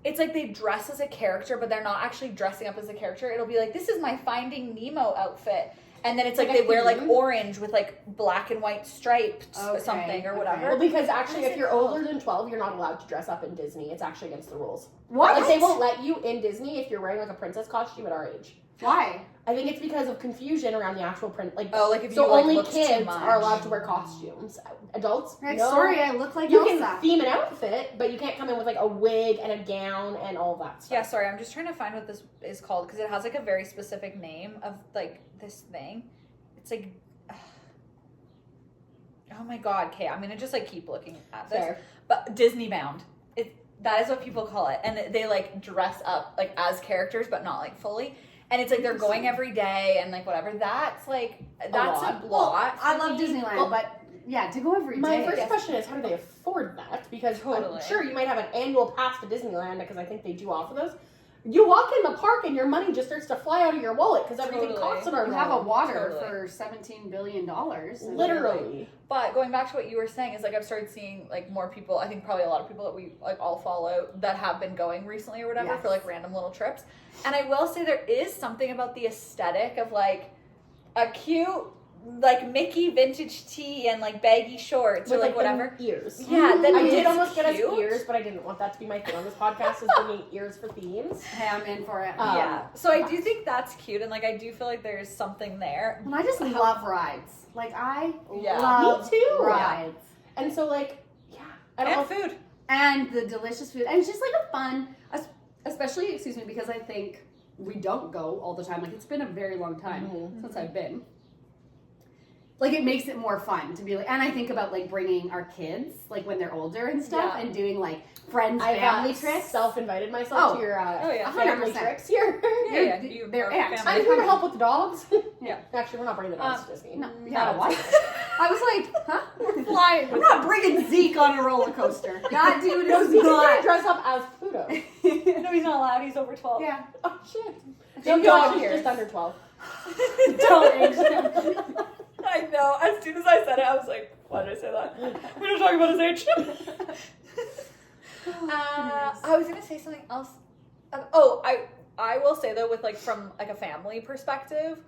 they dress as a character, but they're not actually dressing up as a character. It'll be like, this is my Finding Nemo outfit. And then it's like Like they a wear like theme? orange with like black and white stripes or Okay, something or okay. whatever. Well, because actually, What is if it you're called? older than 12, you're not allowed to dress up in Disney. It's actually against the rules. What? Like, they won't let you in Disney if you're wearing like a princess costume at our age. Why? I think it's because of confusion around the actual print. Like, Oh, like if so you like only looked too kids much. are allowed to wear costumes. Adults, Like, no. sorry, I look like You Elsa. can theme an outfit, but you can't come in with like a wig and a gown and all that stuff. Yeah, sorry, I'm just trying to find what this is called because it has like a very specific name of like this thing. It's like, oh my god, okay, I'm gonna just like keep looking at this. Fair. But Disney bound, that is what people call it, and they like dress up like as characters, but not like fully. and it's like they're going every day and like whatever. That's like that's a lot. I love Disneyland, but yeah, to go every day. My first question is, how do they afford that? Because Totally. I'm sure you might have an annual pass to Disneyland, because I think they do offer those. You walk in the park and your money just starts to fly out of your wallet because everything Totally. costs an arm. You have a water Totally. for $17 billion. Literally. But going back to what you were saying is like I've started seeing like more people, I think probably a lot of people that we like all follow that have been going recently or whatever for like random little trips. And I will say there is something about the aesthetic of like a cute like Mickey vintage tee and like baggy shorts With or like whatever. them ears. Yeah, that I did is almost get us cute. ears, but I didn't want that to be my thing on this podcast, is bringing ears for themes. Hey, I'm in for it. Yeah. So I do think that's cute and like I do feel like there's something there. And I just love rides. Like, I Yeah. love Me too. rides. And so, like, yeah. I don't And know. food. And the delicious food. And it's just like a fun, especially, excuse me, because I think we don't go all the time. Like, it's been a very long time since I've been. Like, it makes it more fun to be like, and I think about like bringing our kids, like when they're older and stuff, and doing like friends, family trips. Self-invited myself to your family 100%. trips here. Yeah, They're are ants. family. I'm here to help with the dogs. Yeah. Actually, we're not bringing the dogs to Disney. No, yeah, what? I was like, huh? We're flying. I'm not bringing Zeke on a roller coaster. That dude is He's not. gonna dress up as Pluto. No, he's not allowed. He's over 12. Yeah. Oh, shit. No, No, dog he's years. just under 12. Don't age him. I know. As soon as I said it, I was like, why did I say that? We don't talk about his age. I was gonna say something else. I will say though, with like from like a family perspective,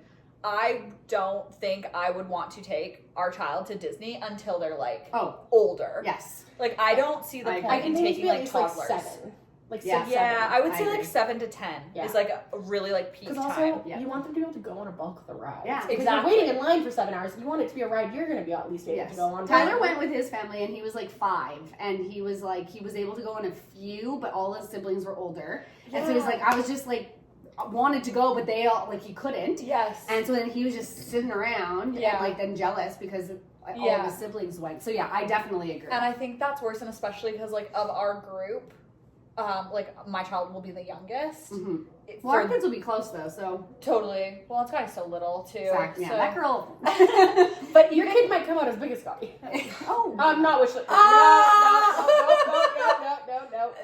I don't think I would want to take our child to Disney until they're like older. Yes. Like I don't see the I point in think taking at like least toddlers. like 7. Like Yeah. 6, Yeah, 7. I would I say like agree. 7 to 10 Yeah. is like a really like peak Because time. also, you want them to be able to go on a bulk of the ride. Yeah. Because Exactly. you're waiting in line for 7 hours. If you want it to be a ride, you're going to be at least able Yes. to go on. Tyler went with his family and he was like 5 and he was able to go on a few, but all his siblings were older. And so he's like, I was just like, wanted to go, but they all, like, he couldn't. Yes. And so then he was just sitting around and like then jealous because all of his siblings went. So yeah, I definitely agree. And I think that's worse, and especially because like of our group, like my child will be the youngest. Well, our kids will be close though, so Totally. Well, it's kind of so little too. exactly. Yeah, so. that girl. But your kid might come out as big as Scotty. Oh, Not wish. No.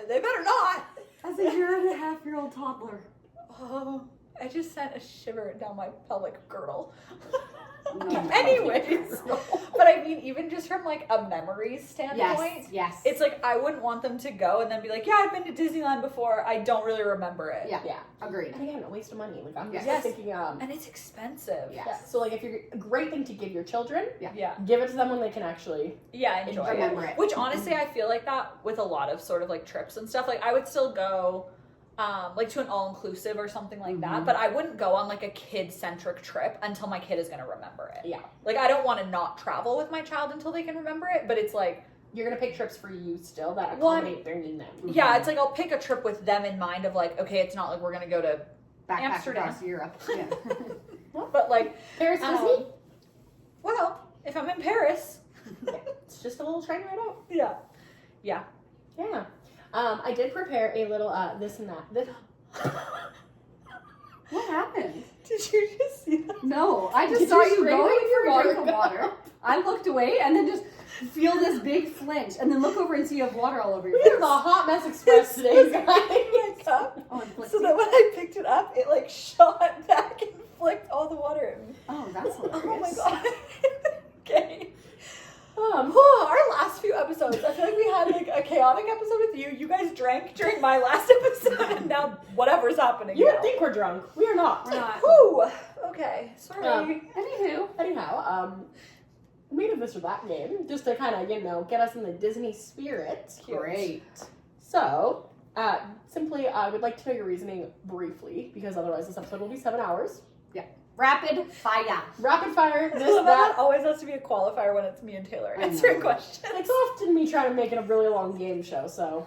They better not. as a 1.5-year-old toddler. Oh, I just sent a shiver down my pelvic girdle. No. Anyways, but I mean, even just from like a memories standpoint, Yes. it's like I wouldn't want them to go and then be like, yeah, I've been to Disneyland before. I don't really remember it. Yeah. Yeah. Agreed. And again, a waste of money. Like, I'm Yes. just thinking, And it's expensive. Yes. yeah. So, like, if you're a great thing to give your children, Yeah. give it to them when they can actually. Yeah, enjoy Remember it. Which honestly, I feel like that with a lot of sort of like trips and stuff. Like I would still go, like to an all-inclusive or something like that. But I wouldn't go on like a kid-centric trip until my kid is gonna remember it. Yeah. Like I don't want to not travel with my child until they can remember it. But it's like, You're going to pick trips for you still that Well, accommodate their need them. yeah, it's like I'll pick a trip with them in mind of like, okay, it's not like we're gonna go to, Backpack Amsterdam. across Europe. Yeah. but like, Paris, Disney? well, if I'm in Paris, It's just a little train ride out. yeah. Yeah. I did prepare a little this and that. This. What happened? Did you just see that? No, I just Did saw you you scrape going it with your for a drink of water? water. I looked away and then just feel this big flinch and then look over and see you have water all over your We face. have a hot mess express today, guys. My cup. Oh, and flicked So you. that when I picked it up, it like shot back and flicked all the water in me. Oh, that's hilarious. Oh my god. Okay. Um, Our last few episodes, I feel like we had like a chaotic episode with you. You guys drank during my last episode, and now whatever's happening. you would now. think we're drunk. We are not. We're not. Whew. Okay. Sorry. Anywho. Anyhow, made a this or that game just to kind of, get us in the Disney spirit. Great. So, simply, I would like to know your reasoning briefly, because otherwise this episode will be 7 hours. Rapid fire. Rapid fire, this, So that that. always has to be a qualifier when it's me and Taylor I answering know. questions. It's often me trying to make it a really long game show, so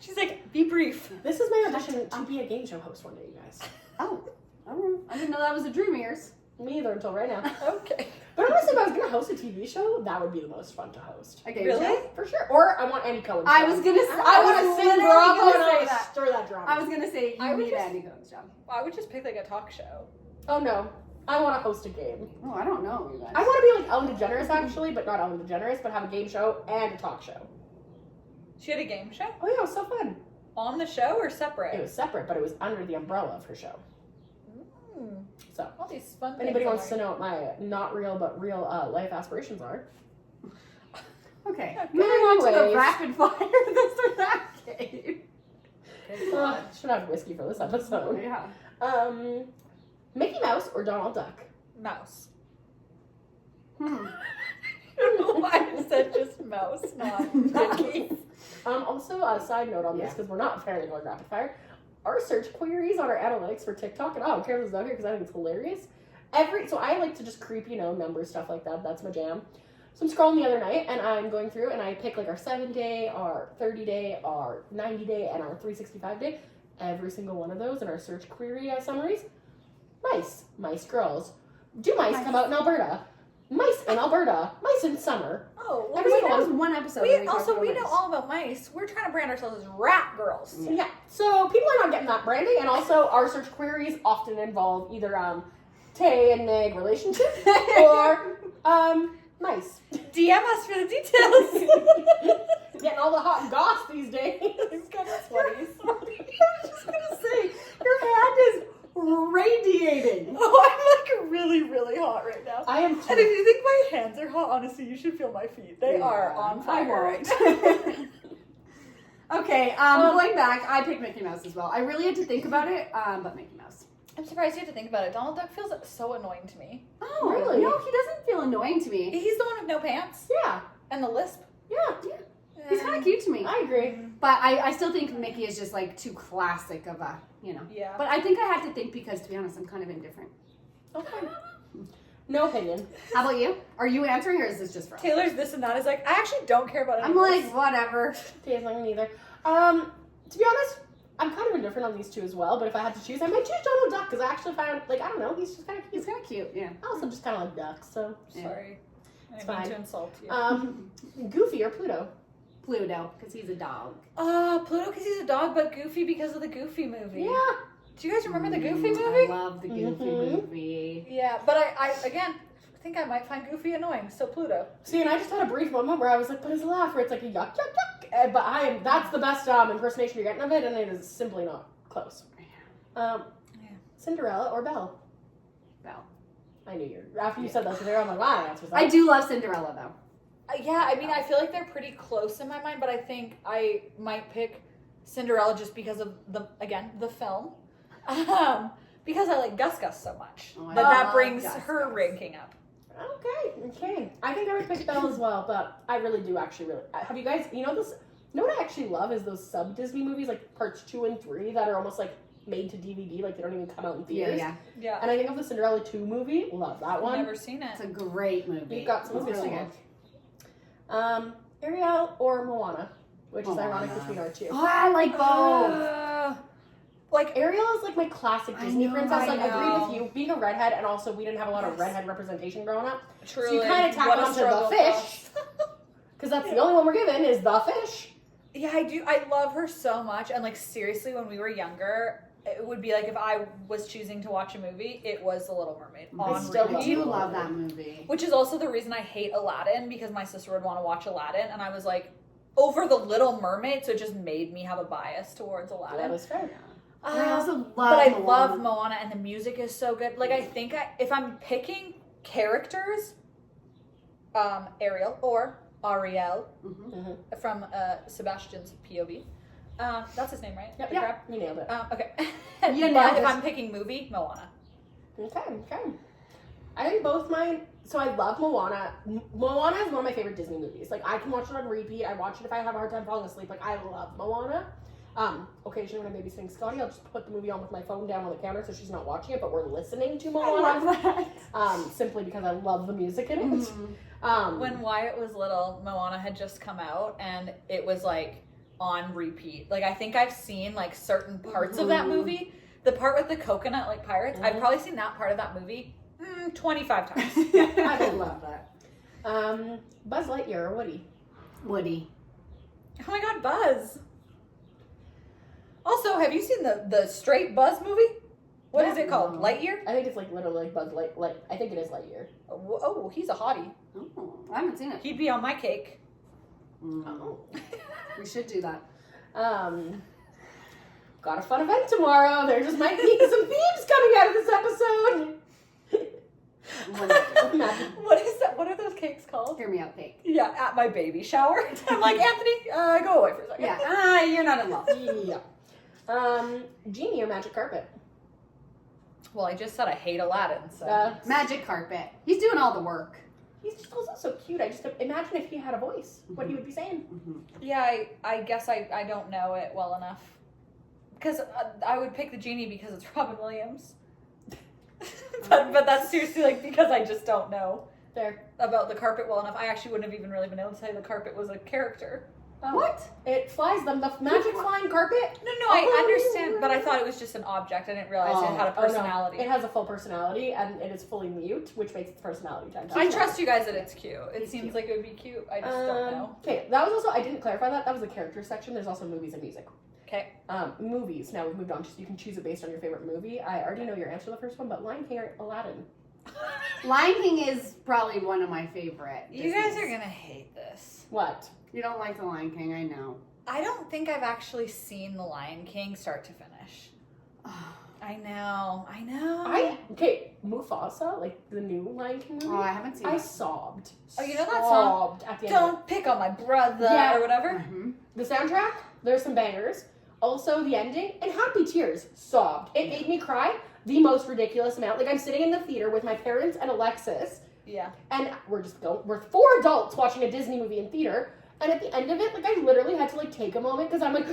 She's like, be brief. this is my audition to be a game show host one day, you guys. Oh. I didn't know that was a dream ears. Me either until right now. Okay. But honestly, if I was gonna host a TV show, that would be the most fun to host. Okay, Really? For sure. Or I want Andy Cohen. I was gonna. I want to sing literally Bravo gonna and I say want to that. stir that drama. I was gonna say I you would need just- Andy Cohen's job. I would just pick like a talk show. Oh no, I want to host a game. Oh, I don't know, you guys. I want to be like Ellen DeGeneres actually, but not Ellen DeGeneres, but have a game show and a talk show. She had a game show Oh yeah, it was so fun. on the show or separate? It was separate, but it was under the umbrella of her show. Mm, So, all these fun if anybody things wants to know what my not real but real life aspirations are, Okay. Moving on to the Anyways. rapid fire this or that game. should have whiskey for this episode. Yeah. Mickey Mouse or Donald Duck? Mouse. Hmm. I don't know why I said just mouse, not Mickey. Also, a side note on this, because we're not apparently going rapid fire, our search queries on our analytics for TikTok, and I don't care if it's not here because I think it's hilarious. So I like to just creep, numbers, stuff like that. That's my jam. So I'm scrolling the other night, and I'm going through, and I pick like our 7-day, our 30-day, our 90-day, and our 365-day. Every single one of those in our search query summaries. Mice girls. Do mice come out in Alberta? Mice in Alberta. Mice in summer. Oh, well, Every Wait, single that was one. one episode. we where talked also about we mice. know all about mice. We're trying to brand ourselves as rat girls. Yeah. So people are not getting that branding, and also our search queries often involve either Tay and Meg relationship or mice. DM us for the details. Getting all the hot goss these days. It's kind of funny. I was just gonna say, your hand is radiating. Oh, I'm like really, really hot right now. I am And if you think my hands are hot, honestly, you should feel my feet. They are on I fire right won't. now. Okay, going back, I picked Mickey Mouse as well. I really had to think about it, but Mickey Mouse. I'm surprised you had to think about it. Donald Duck feels so annoying to me. Oh, Really? No, he doesn't feel annoying to me. He's the one with no pants Yeah. and the lisp. Yeah. He's kind of cute to me. I agree. But I still think Mickey is just like too classic of a, Yeah. But I think I had to think because, to be honest, I'm kind of indifferent. Okay. No opinion. How about you? Are you answering or is this just for us? Taylor's this and that is like, I actually don't care about it. I'm like, whatever. Tay's like neither. To be honest, I'm kind of indifferent on these two as well, but if I had to choose, I might choose Donald Duck because I actually found, I don't know, he's just kind of He's cute. kind of cute, yeah. I also just kind of like ducks, so. Sorry. I It's didn't mean fine. to insult you. Goofy or Pluto? Pluto, because he's a dog. Pluto because he's a dog, but Goofy because of the Goofy movie. Yeah. Do you guys remember the Goofy I movie? love the Goofy Mhm. movie. Yeah, but I again think I might find Goofy annoying. So Pluto. See, and I just had a brief moment where I was like, but his laugh where it's like a yuck, yuck, yuck. But that's the best impersonation you're getting of it, and it is simply not close. Cinderella or Belle? Belle. I knew you. After you said that to her, I'm like, wow, that's what's up. I do love Cinderella, though. Yeah, I mean, I feel like they're pretty close in my mind, but I think I might pick Cinderella just because of the film. Because I like Gus Gus so much. Oh, I that love brings Gus her Gus. ranking up. Okay. I think I would pick Belle as well, but I really do have you guys, this, what I actually love is those sub-Disney movies, like parts 2 and 3 that are almost like made to DVD, like they don't even come out in theaters. Yeah. Yeah. And I think of the Cinderella 2 movie, love that I've one. never seen it. It's a great movie. You've got some It's really good good. songs. Ariel or Moana, which is Moana. ironic between our two. Oh, I like both. Like Ariel is like my classic Disney princess. I Like I agree know. with you, being a redhead, and also we didn't have a lot of redhead representation growing up. truly, So you kind of tack what a onto struggle the for fish, us. because that's the only one we're given is the fish. Yeah, I do. I love her so much. And like seriously, when we were younger, it would be like if I was choosing to watch a movie, it was The Little Mermaid. I On still I repeat. do love that movie. Which is also the reason I hate Aladdin, because my sister would want to watch Aladdin, and I was like, over The Little Mermaid, so it just made me have a bias towards That Aladdin. is fair. I also love But I Moana. love Moana, and the music is so good. Like, I think if I'm picking characters, Ariel or Ariel Mhm. from Sebastian's POV. That's his name, right? Yep, The yep. crab? You nailed it. Okay. You But nailed if it. I'm picking movie, Moana. Okay. I think both mine. So I love Moana. Moana is one of my favorite Disney movies. Like I can watch it on repeat. I watch it if I have a hard time falling asleep. Like I love Moana. Occasionally when I'm babysitting Scotty, I'll just put the movie on with my phone down on the counter so she's not watching it, but we're listening to I Moana. love that. Simply because I love the music in it. Mhm. When Wyatt was little, Moana had just come out, and it was like on repeat. Like I think I've seen like certain parts of that movie. The part with the coconut like pirates, I've probably seen that part of that movie 25 times. I would love that. Buzz Lightyear or Woody? Woody. Oh my god, Buzz. Also, have you seen the straight Buzz movie? What is it called? No. Lightyear? I think it's like literally like Buzz Light. I think it is Lightyear. Oh, he's a hottie. Oh, I haven't seen it. He'd be on my cake. Oh. We should do that. Got a fun event tomorrow. There just might be some themes coming out of this episode. Imagine. What is that? What are those cakes called? Hear me out, cake. Yeah, at my baby shower. I'm like, Anthony, go away for a second. Yeah. You're not in love. Yeah. Genie or magic carpet? Well, I just said I hate Aladdin, so. Magic carpet. He's doing all the work. He's just also so cute. I just imagine if he had a voice, what he would be saying. Yeah, I guess I don't know it well enough. Because I would pick the Genie because it's Robin Williams. but that's seriously like because I just don't know There. about the carpet well enough. I actually wouldn't have even really been able to tell you the carpet was a character. What? It flies them. The magic flying carpet? No, I understand, but I thought it was just an object. I didn't realize it had a personality. No. It has a full personality, and it is fully mute, which makes its personality 10 times. I trust you guys that it's cute. It seems cute. like it would be cute. I just don't know. Okay, that was also, I didn't clarify that. That was the character section. There's also movies and music. Okay. Movies. Now we've moved on. Just you can choose it based on your favorite movie. I already know your answer to the first one, but Lion King or Aladdin? Lion King is probably one of my favorite. You guys are gonna hate this. What? You don't like the Lion King, I know. I don't think I've actually seen The Lion King start to finish. I know. Okay, Mufasa, like the new Lion King movie. Oh, I haven't seen I it. sobbed. Oh, you know that song? Sobbed at the end. of it. Don't pick on my brother Yeah. or whatever. Mm-hmm. The soundtrack, there's some bangers. Also, the ending and happy tears. Sobbed. It made me cry the most ridiculous amount. Like I'm sitting in the theater with my parents and Alexis, Yeah. and we're 4 adults watching a Disney movie in theater. And at the end of it, like I literally had to like take a moment because I'm like,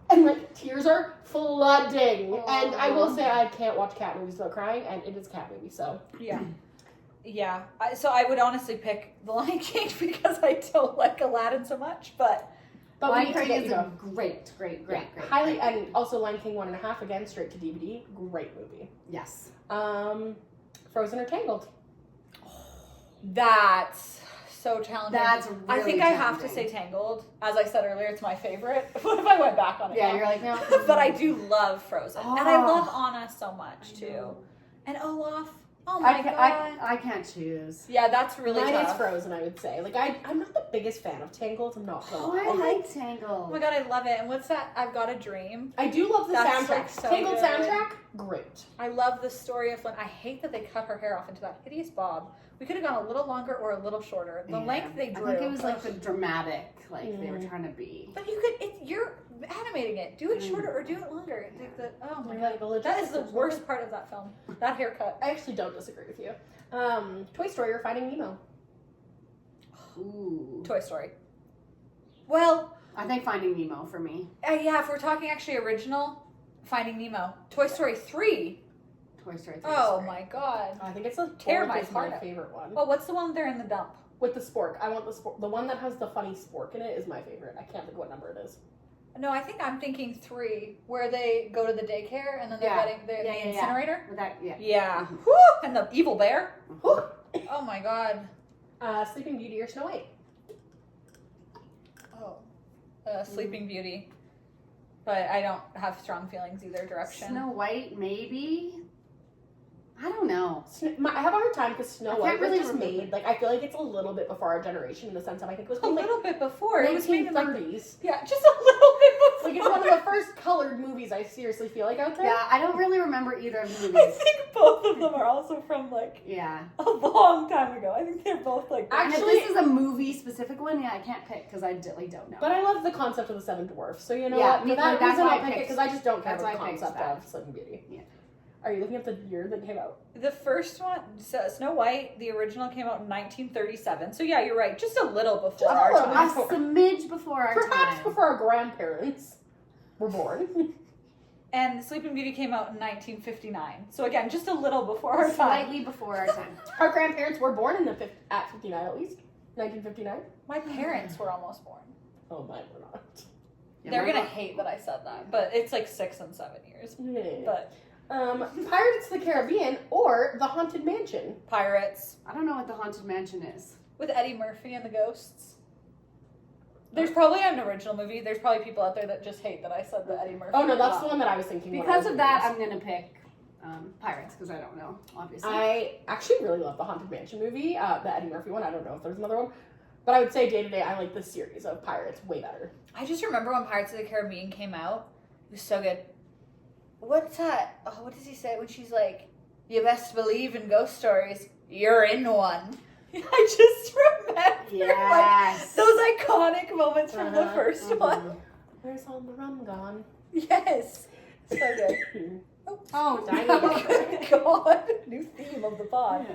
and like tears are flooding. And I will say I can't watch cat movies without crying, and it is a cat movie, so. Yeah. Yeah. So I would honestly pick The Lion King because I don't like Aladdin so much, but But we Lion need to King get is you a go. great. Highly, and also Lion King 1.5 again, straight to DVD. Great movie. Yes. Frozen or Tangled? that's so talented. That's I really think I have to talented. say Tangled. As I said earlier, it's my favorite. What if I went back on it? Yeah, now? you're like, no. But I do love Frozen. And I Oh. love Anna so much too. And Olaf. Oh my god. I can't choose. Yeah, that's really Mine tough. is Frozen, I would say. Like, I'm not the biggest fan of Tangled. I'm not gonna Oh, lie. I like Oh Tangled. my god, I love it. And what's that? I've Got a Dream. I do love the That's, soundtrack. like, so Tangled good. soundtrack, great. I love the story of Flynn. I hate that they cut her hair off into that hideous bob. We could have gone a little longer or a little shorter. The Yeah. length they drew. I think it was like the dramatic, like they were trying to be. But you could, you're animating it. Do it shorter or do it longer. Oh my Like, god. the That is the logistics worst part of that film. That haircut. I actually don't disagree with you. Toy Story or Finding Nemo? Ooh. Toy Story. Well, I think Finding Nemo for me. yeah, if we're talking actually original, Finding Nemo. Toy Story 3. Toy Story 3. Oh my god. I think it's the Tear fourth my is heart my out. favorite one. Oh, what's the one there in the dump? With the spork. I want the spork. The one that has the funny spork in it is my favorite. I can't think what number it is. No, I think I'm thinking 3, where they go to the daycare and then they're Yeah. getting the Yeah. incinerator. With that, yeah. Yeah. Mhm. Whew, and the evil bear. Whew. Oh my god. Sleeping Beauty or Snow White? Oh. Sleeping Beauty. But I don't have strong feelings either direction. Snow White, maybe. I don't know. I have a hard time because Snow I White can't was really just remember. made. Like, I feel like it's a little bit before our generation in the sense of I think it was A made like little bit before. It was made in like 1930s. yeah, just a little bit before. Like, it's one of the first colored movies I seriously feel like out there. Yeah, I don't really remember either of the I movies. think both of them are also from like Yeah. a long time ago. I think they're both like And if Actually- this is a movie specific one, yeah, I can't pick because I really don't know. But I love the concept of the Seven Dwarfs. So, you know Yeah, what? me For that too. That's reason, why I'll I pick it picked- because I just don't care that's about the why I picked concept that. of Sleeping Beauty. Yeah. Are you looking at the year that came out? the first one. Snow White, the original came out in 1937. So yeah, you're right. Just a little before Just a our little time. A smidge before our Perhaps time. before our grandparents were born. And Sleeping Beauty came out in 1959. So again, just a little before our time. Slightly before our time. Our grandparents were born in at 59 at least. 1959. My parents were almost born. Oh, mine were not. Yeah, They're my gonna mom- hate that I said that, but it's like 6 and 7 years. But Pirates of the Caribbean or The Haunted Mansion. Pirates. I don't know what the Haunted Mansion is. With Eddie Murphy and the ghosts. There's probably an original movie. There's probably people out there that just hate that I said the Eddie Murphy. Oh no, that's the one that I was thinking. Because of that, I'm gonna pick Pirates because I don't know, obviously. I actually really love the Haunted Mansion movie, the Eddie Murphy one. I don't know if there's another one, but I would say day to day, I like the series of Pirates way better. I just remember when Pirates of the Caribbean came out. It was so good. What's that? Oh, what does he say when she's like, "You best believe in ghost stories. You're in one." I just remember like those iconic moments from the first one. Where's all the rum gone? Yes, so good. Oh, God, new theme of the pod.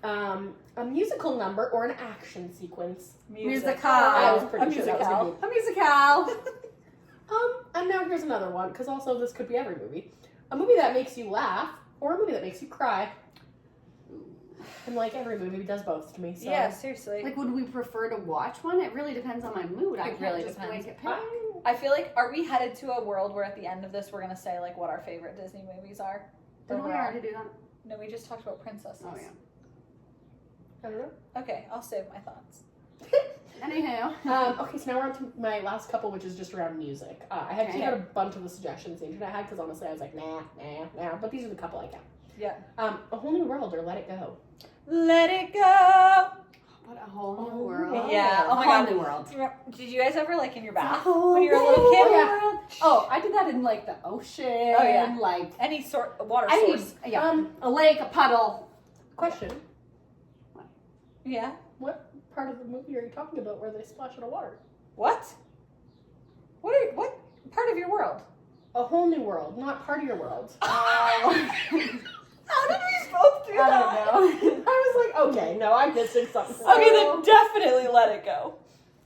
A musical number or an action sequence? Musical. I was pretty sure that was gonna be. A musical. And now here's another one, because also this could be every movie. A movie that makes you laugh or a movie that makes you cry. And like every movie does both to me. So. Yeah, seriously. Like, would we prefer to watch one? It really depends on my mood. I really can't just depends. blanket pick. I feel like, are we headed to a world where at the end of this we're gonna say like what our favorite Disney movies are? Didn't we already do that? No, we just talked about princesses. Oh, yeah. I don't know. Okay, I'll save my thoughts. Anyhow. Okay, so now we're on to my last couple, which is just around music. I had to take out a bunch of the suggestions the internet had, because honestly I was like, nah. But these are the couple I got. Yeah. A Whole New World or Let It Go. Let it go. What a whole new world. Yeah. Oh my Whole God. new world. Did you guys ever like in your bath when you were a little kid? Yeah. Oh, I did that in like the ocean. Oh, yeah. Like Any sort of water any, source. yeah. A lake, a puddle. Question. Yeah. What part of the movie are you talking about where they splash in the water? What? What part of your world? A Whole New World, not part of your world. How did we both do that? I don't know. I was like, okay, no, I'm missing something. Okay, then definitely Let It Go.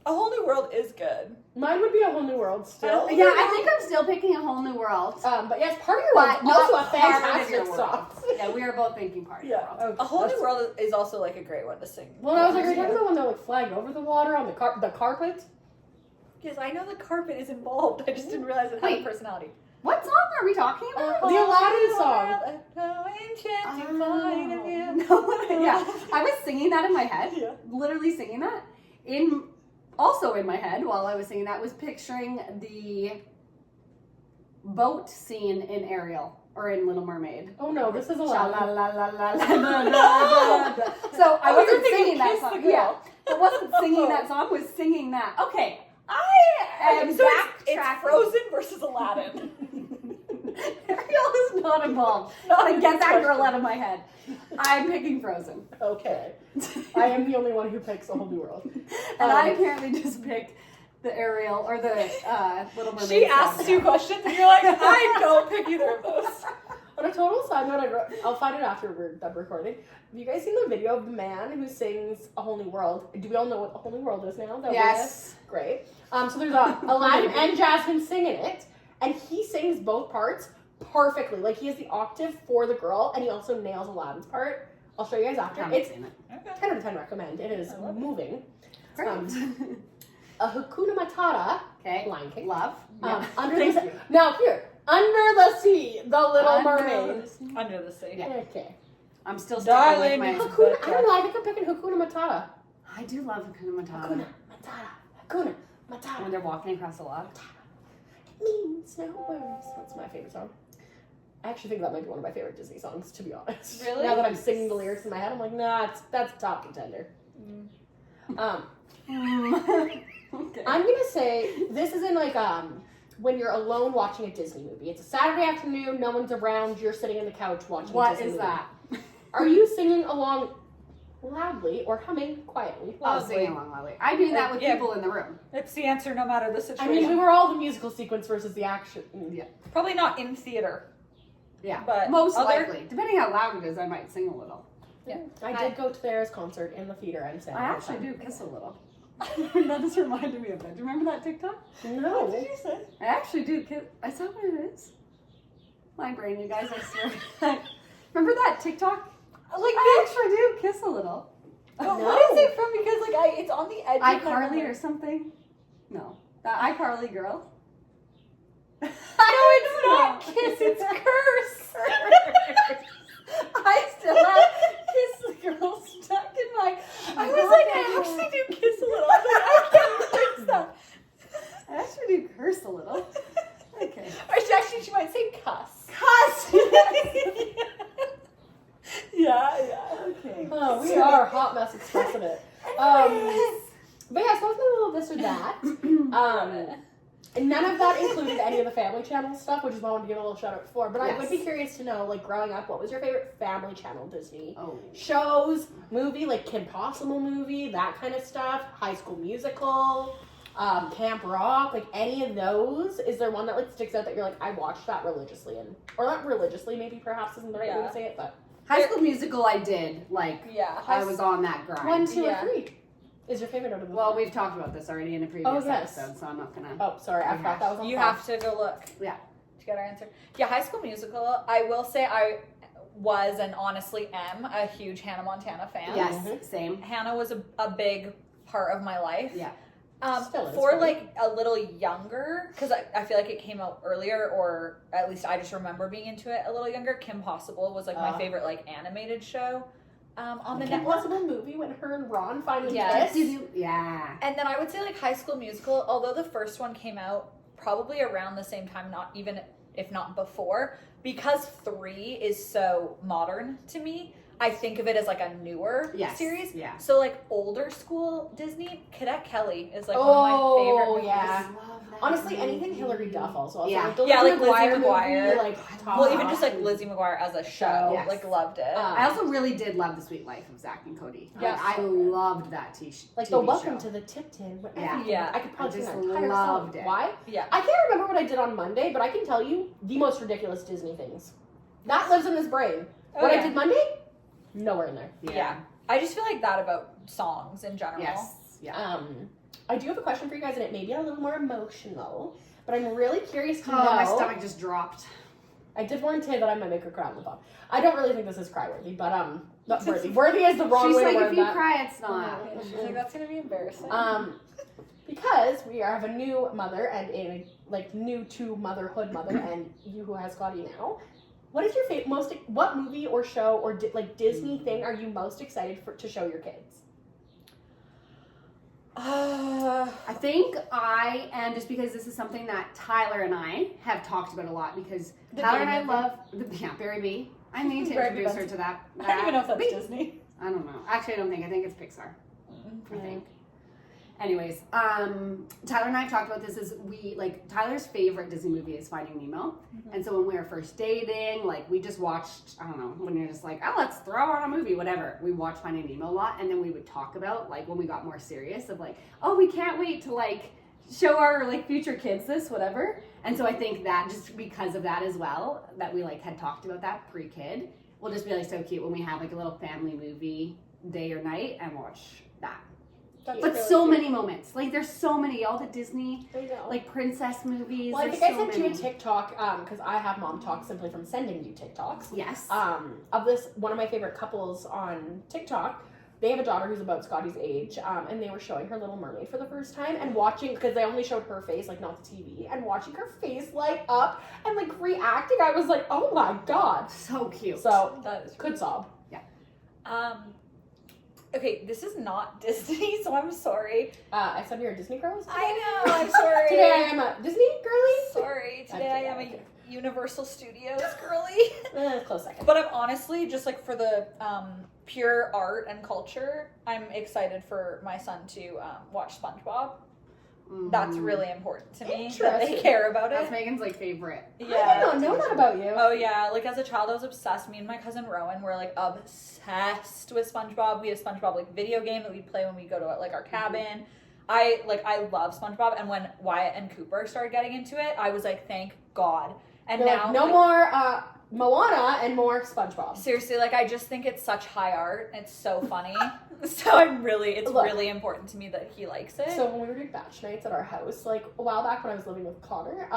A Whole New World is good. Mine would be A Whole New World still. Yeah, I think I'm still picking A Whole New World. But yes, part of your world. But Also not a part of fantastic your song. Yeah, we are both thinking part of the world. Okay. A Whole New World is also like a great one to sing. Well, I was like, are you talking about when they're like flying over the water on the carpet? Because I know the carpet is involved. I just didn't realize it had a Wait. personality. What song are we talking about? The Aladdin song. No, yeah, I was singing that in my head. Yeah. Literally singing that. Also in my head while I was singing that was picturing the boat scene in Ariel or in Little Mermaid. Oh no, this is Aladdin. So I wasn't thinking singing that Kiss the song. Girl. Yeah, I wasn't singing that song. Was singing that. Okay, I am So backtracking. it's Frozen versus Aladdin. Ariel is not involved. But get that girl out of my head. I'm picking Frozen. Okay. I am the only one who picks A Whole New World. And I apparently just picked the Ariel or the Little Mermaid. She asked 2 questions and you're like, I don't pick either of those. On a total side note, I'll find it after we're done recording. Have you guys seen the video of the man who sings A Whole New World? Do we all know what A Whole New World is now? Yes. Great. So there's Aladdin and Jasmine singing it, and he sings both parts perfectly. Like, he has the octave for the girl, and he also nails Aladdin's part. I'll show you guys after. It's 10 out of 10 recommend. It is moving. Great. A Hakuna Matata. Okay. Lion King. Love. Yeah. Under the sea. Now here, Under the Sea, The Little Mermaid. Under the sea. Yeah. Okay. I'm still Darling, sticking with my... Hakuna. I don't know. I think I'm picking Hakuna Matata. I do love Hakuna Matata. Hakuna Matata. Hakuna Matata. When they're walking across the log. Means no words. That's my favorite song. I actually think that might be one of my favorite Disney songs, to be honest. Really? Now that I'm singing the lyrics in my head, I'm like, nah, that's a top contender. Okay. I'm gonna say this is in like when you're alone watching a Disney movie. It's a Saturday afternoon, no one's around, you're sitting on the couch watching a What Disney is movie. that? Are you singing along loudly or humming quietly? I was singing along loudly. I do that with Yeah. people in the room. It's the answer no matter the I situation. mean, we were all the musical sequence versus the action. Yeah. Probably not in theater. Yeah. But most other- likely. Depending how loud it is, I might sing a little. Yeah. I did go to theirs concert in the theater and sang. I actually do kiss a little. That just reminded me of that. Do you remember that TikTok? No. What did you say? I actually do kiss. Is that what it is? My brain, you guys, I swear. Remember that TikTok? Like, I actually do kiss a little. but No. what is it from? Because like it's on the edge of my iCarly memory. or something? No. The iCarly girl? No, it's not kiss, it's curse. I still have kiss the girl stuck in my. I was like, I actually do kiss a little. I can't fix that. I actually do curse a little. Okay. Or actually, she might say cuss. Cuss. Yeah. Okay. Oh, we are hot mess expressing it. But yeah, so it's been a little this or that. And none of that included any of the Family Channel stuff, which is why I wanted to give a little shout out for. But I would be curious to know, like, growing up, what was your favorite Family Channel Disney shows, movie, like Kim Possible movie, that kind of stuff, High School Musical, Camp Rock, like any of those? Is there one that like sticks out that you're like, I watched that religiously, or not religiously, maybe perhaps isn't the right way to say it, but High School Musical, I did I was on that grind. 1, 2, or 3 is your favorite out of the Well, we've talked about this already in a previous yes. episode, so I'm not gonna. Oh, sorry, I forgot that was on You top. have to go look. Yeah. To get our answer. Yeah, High School Musical. I will say I was and honestly am a huge Hannah Montana fan. Yes, same. Hannah was a big part of my life. Yeah. Still is, For right? like a little younger, because I feel like it came out earlier, or at least I just remember being into it a little younger. Kim Possible was like my favorite like animated show on the Kim network. Possible movie when her and Ron finally Yeah. kiss. Yeah. And then I would say like High School Musical, although the first one came out probably around the same time, not even if not before, because 3 is so modern to me. I think of it as like a newer series. Yeah. So like older school Disney, Cadet Kelly is like one of my favorite movies. Yeah. Honestly, anything Hilary Duff also. Yeah. Like the Yeah, like Lizzie movie, McGuire. like Well, even just like Lizzie McGuire as a show, Yes. like loved it. I also really did love The Sweet Life of Zach and Cody. Yes. Like, I loved that TV like show. the Welcome to the Tipton. Yeah. I could probably I sing just that entire loved song. it. Why? Yeah. I can't remember what I did on Monday, but I can tell you the most ridiculous Disney things. That lives in this brain. What I did Monday? Nowhere in there. Yeah. I just feel like that about songs in general. Yes. Yeah. I do have a question for you guys, and it may be a little more emotional, but I'm really curious to know. My stomach just dropped. I did warn Tay that I might make her cry on the phone. I don't really think this is cry-worthy, but not worthy. Worthy is the wrong She's way like, to word if you that. cry, it's not. She's like, that's gonna be embarrassing. Because we have a new mother and a new to motherhood mother, and you who has Scotty now. What is your what movie or show or Disney thing are you most excited to show your kids? I think I am, just because this is something that Tyler and I have talked about a lot, because Tyler and I love Barry B. I need to introduce her to that. I don't even know if that's Disney. I don't know. Actually, I don't think. I think it's Pixar. I think. Anyways, Tyler and I have talked about this. Tyler's favorite Disney movie is Finding Nemo. And so when we were first dating, we just watched, I don't know, when you're just like, oh, let's throw on a movie, whatever. We watched Finding Nemo a lot, and then we would talk about, when we got more serious, of oh, we can't wait to show our future kids this, whatever. And so I think that just because of that as well, that we had talked about that pre-kid, will just be so cute when we have a little family movie day or night and watch that. That's But really so cute. many moments. There's so many. All the Disney, I know. princess movies. Well, I there's think I so sent you a many. TikTok, because I have mom talk simply from sending you TikToks. Yes. Of this, one of my favorite couples on TikTok. They have a daughter who's about Scotty's age, and they were showing her Little Mermaid for the first time, and watching, because they only showed her face, not the TV, and watching her face light up and reacting, I was like, oh my god. So cute. So, That is could sob. okay, this is not Disney, so I'm sorry. I said you're a Disney girl? I know, I'm sorry. Today I am a Disney girly? Sorry, today I am Okay. a Universal Studios girly. Close second. But I'm honestly, just for the pure art and culture, I'm excited for my son to watch SpongeBob. That's really important to me, that they Interesting. care about That's it. Megan's favorite. I did not know that about you. Oh yeah, as a child I was obsessed. Me and my cousin Rowan were obsessed with SpongeBob. We had a SpongeBob video game that we'd play when we go to our cabin. I love SpongeBob, and when Wyatt and Cooper started getting into it, I was thank God. And They're now no more Moana and more SpongeBob. seriously, I just think it's such high art. It's so funny. So it's Look. really important to me that he likes it. So when we were doing batch nights at our house, a while back when I was living with Connor,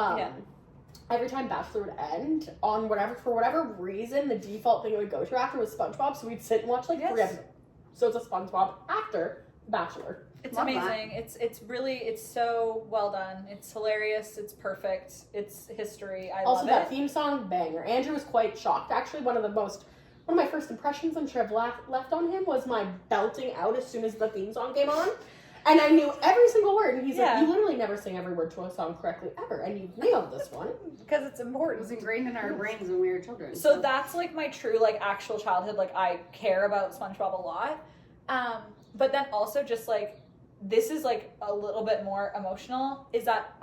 every time Bachelor would end, for whatever reason, the default thing it would go to after was SpongeBob. So we'd sit and watch 3 Yes. episodes of SpongeBob after Bachelor. It's Love amazing. It's really, it's so well done. It's hilarious. It's perfect. It's history. I Also, love that it. theme song, banger. Andrew was quite shocked. Actually, one of my first impressions I'm sure I've left on him was my belting out as soon as the theme song came on. And I knew every single word. And he's like, you literally never sing every word to a song correctly ever. And you nailed this one. Because it's It important. was ingrained in our brains when we were children. So that's like my true like actual childhood. Like I care about SpongeBob a lot. But then also just like this is like a little bit more emotional is that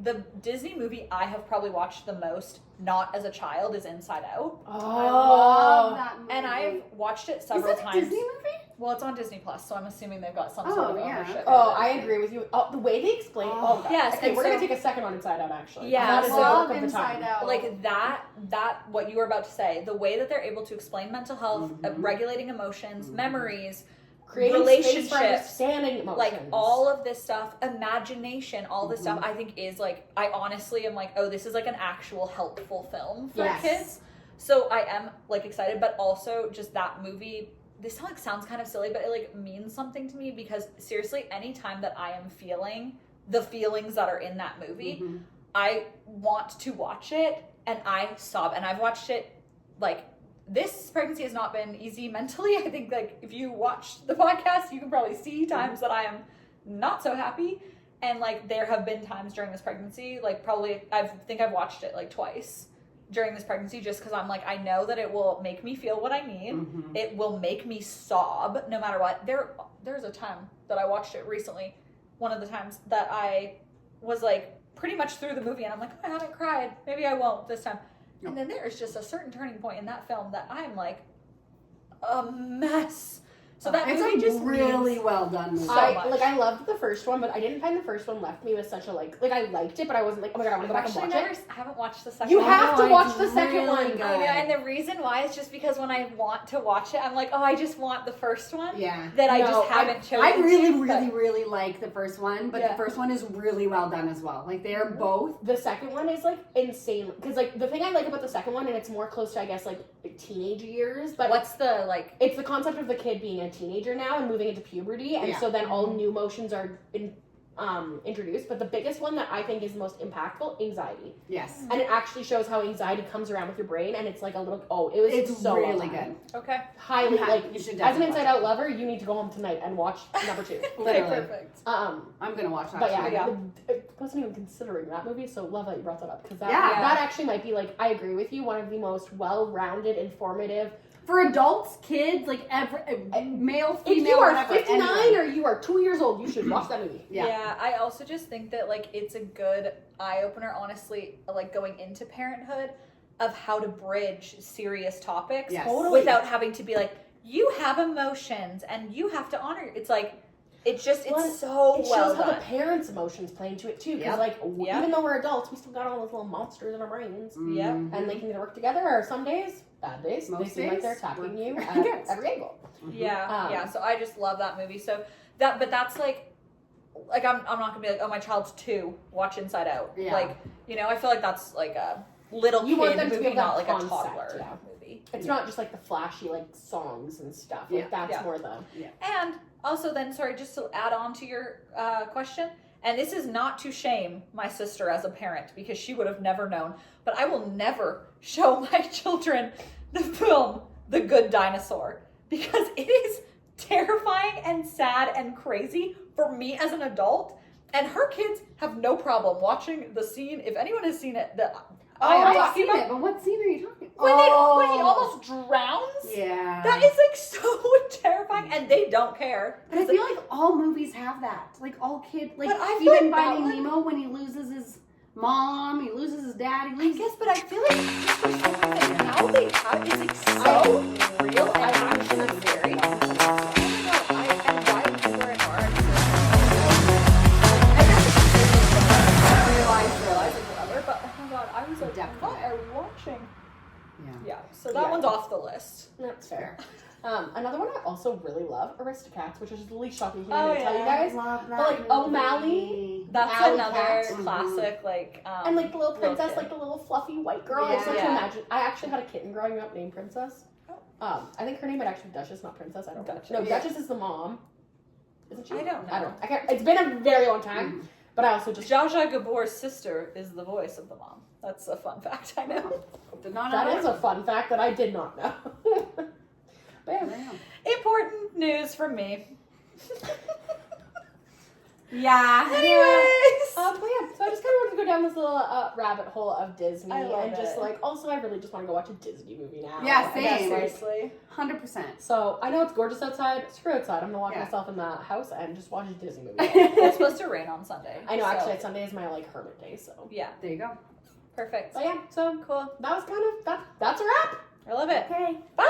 the Disney movie I have probably watched the most not as a child is Inside Out. I love that movie. And I've watched it Is several that a times. Disney movie? Well, it's on Disney Plus, so I'm assuming they've got some sort of ownership. Oh, of it. I agree with you. Oh, the way they explain Yes, Okay, and we're so- going to take a second on Inside Out, actually. Yeah, That is so- the Love work of the Inside time. Out. Like that what you were about to say, the way that they're able to explain mental health, regulating emotions, memories, Creating space for relationships, understanding emotions. like all of this stuff, imagination, all this stuff, I think is like, I honestly am like, oh, this is like an actual helpful film for Yes. kids. So I am like excited, but also just that movie, this like sounds kind of silly, but it like means something to me because seriously, anytime that I am feeling the feelings that are in that movie, I want to watch it and I sob. And I've watched it like, this pregnancy has not been easy mentally. I think like if you watch the podcast, you can probably see times that I am not so happy. And like there have been times during this pregnancy, like probably I think I've watched it like twice during this pregnancy just because I'm like, I know that it will make me feel what I need. It will make me sob no matter what. There's a time that I watched it recently. One of the times that I was like pretty much through the movie and I'm like, oh, I haven't cried. Maybe I won't this time. And then there's just a certain turning point in that film that I'm like, a mess. So that it's movie a just really means well done movie. so much. I loved the first one, but I didn't find the first one left me with such a like I liked it, but I wasn't like, oh my god, I want to go back and watch it. I haven't watched the second You one. have to it's watch the second really one. good. I know, and the reason why is just because when I want to watch it, I'm like, oh, I just want the first one. Yeah. That I No, just haven't chosen. I really, to, but- really like the first one, but Yeah. the first one is really well done as well. Like they are both. The second one is like insane because like the thing I like about the second one, and it's more close to I guess like teenage years, but What's the like? it's the concept of the kid being a teenager now and moving into puberty, and Yeah. so then all new emotions are introduced. But the biggest one that I think is the most impactful, anxiety, Yes. and it actually shows how anxiety comes around with your brain, and it's like a little it was It's so well really done. good. Okay. Highly Yeah, like you should as an definitely Inside watch Out lover, you need to go home tonight and watch number 2. Okay, Literally. perfect. Um, I'm gonna watch that. But yeah, too. Yeah. I wasn't even considering that movie, so love that you brought that up because that Yeah. that actually might be like I agree with you, one of the most well-rounded, informative. For adults, kids, like male, If female, you are whatever, 59 anyone. or you are 2 years old, you should watch that movie. Yeah. I also just think that like it's a good eye opener, honestly, like going into parenthood of how to bridge serious topics Yes. Totally. without having to be like, you have emotions and you have to honor. It's like it's so It shows well how done. the parents' emotions play into it too. Because Yep. like Yep. even though we're adults, we still got all those little monsters in our brains, Yep. Mhm. and they can either work together or some days, bad days, they Most seem like days, they're attacking work you at against. every angle. Yeah, Um, so I just love that movie. So that's like I'm not gonna be like, oh, my child's 2, watch Inside Out. Yeah. Like, I feel like that's like a little You kid want them to movie, feel not that like concept, a toddler yeah. movie. It's not just like the flashy like songs and stuff. Like Yeah. that's Yeah. more the And also then, sorry, just to add on to your question, and this is not to shame my sister as a parent because she would have never known, but I will never show my children the film The Good Dinosaur because it is terrifying and sad and crazy for me as an adult, and her kids have no problem watching the scene. If anyone has seen it, I am I've talking seen about it, but what scene are you talking about? when he almost drowns. Yeah. That is like so terrifying, and they don't care. But I feel like all movies have that. Like all kids, like But I feel even like that Finding one- Nemo when he loses his mom, he loses his dad, he I loses. guess, but I feel like just for something that now they have is like so real and actually scary. Oh my god, and why people are in art. I realize whatever, but oh my god, I was like, Definitely. what are we watching? Yeah. Yeah, so that Yeah. one's off the list. That's fair. Another one I also really love, Aristocats, which is the least shocking thing Oh, I'm gonna tell you yeah. guys. Love that. But, like, movie. O'Malley, That's Alley another Cat. classic, like And like the little princess, kid. like the little fluffy white girl. I just like to Yeah. imagine. I actually had a kitten growing up named Princess. I think her name might actually be Duchess, not Princess. I don't know. Duchess. No, Yeah. Duchess is the mom. Isn't she? I don't know. I can't. It's been a very long time, Mhm. but I also just. Zsa Zsa Gabor's sister is the voice of the mom. That's a fun fact I know. Did not know That is a fun fact that I did not know. But yeah. Wow. Important news from me. Yeah. Anyways. But yeah, so I just kind of wanted to go down this little rabbit hole of Disney, I love and just it. like also I really just want to go watch a Disney movie now. Yeah, And same. just, like, Seriously. 100%. so I know it's gorgeous outside. Screw outside. I'm gonna lock Yeah. myself in the house and just watch a Disney movie. It's supposed to rain on Sunday. I know. so- Actually, Sunday is my like hermit day. So. Yeah. There you go. Perfect. But yeah, so Cool. that was kind of that. That's a wrap. I love it. Okay. Bye.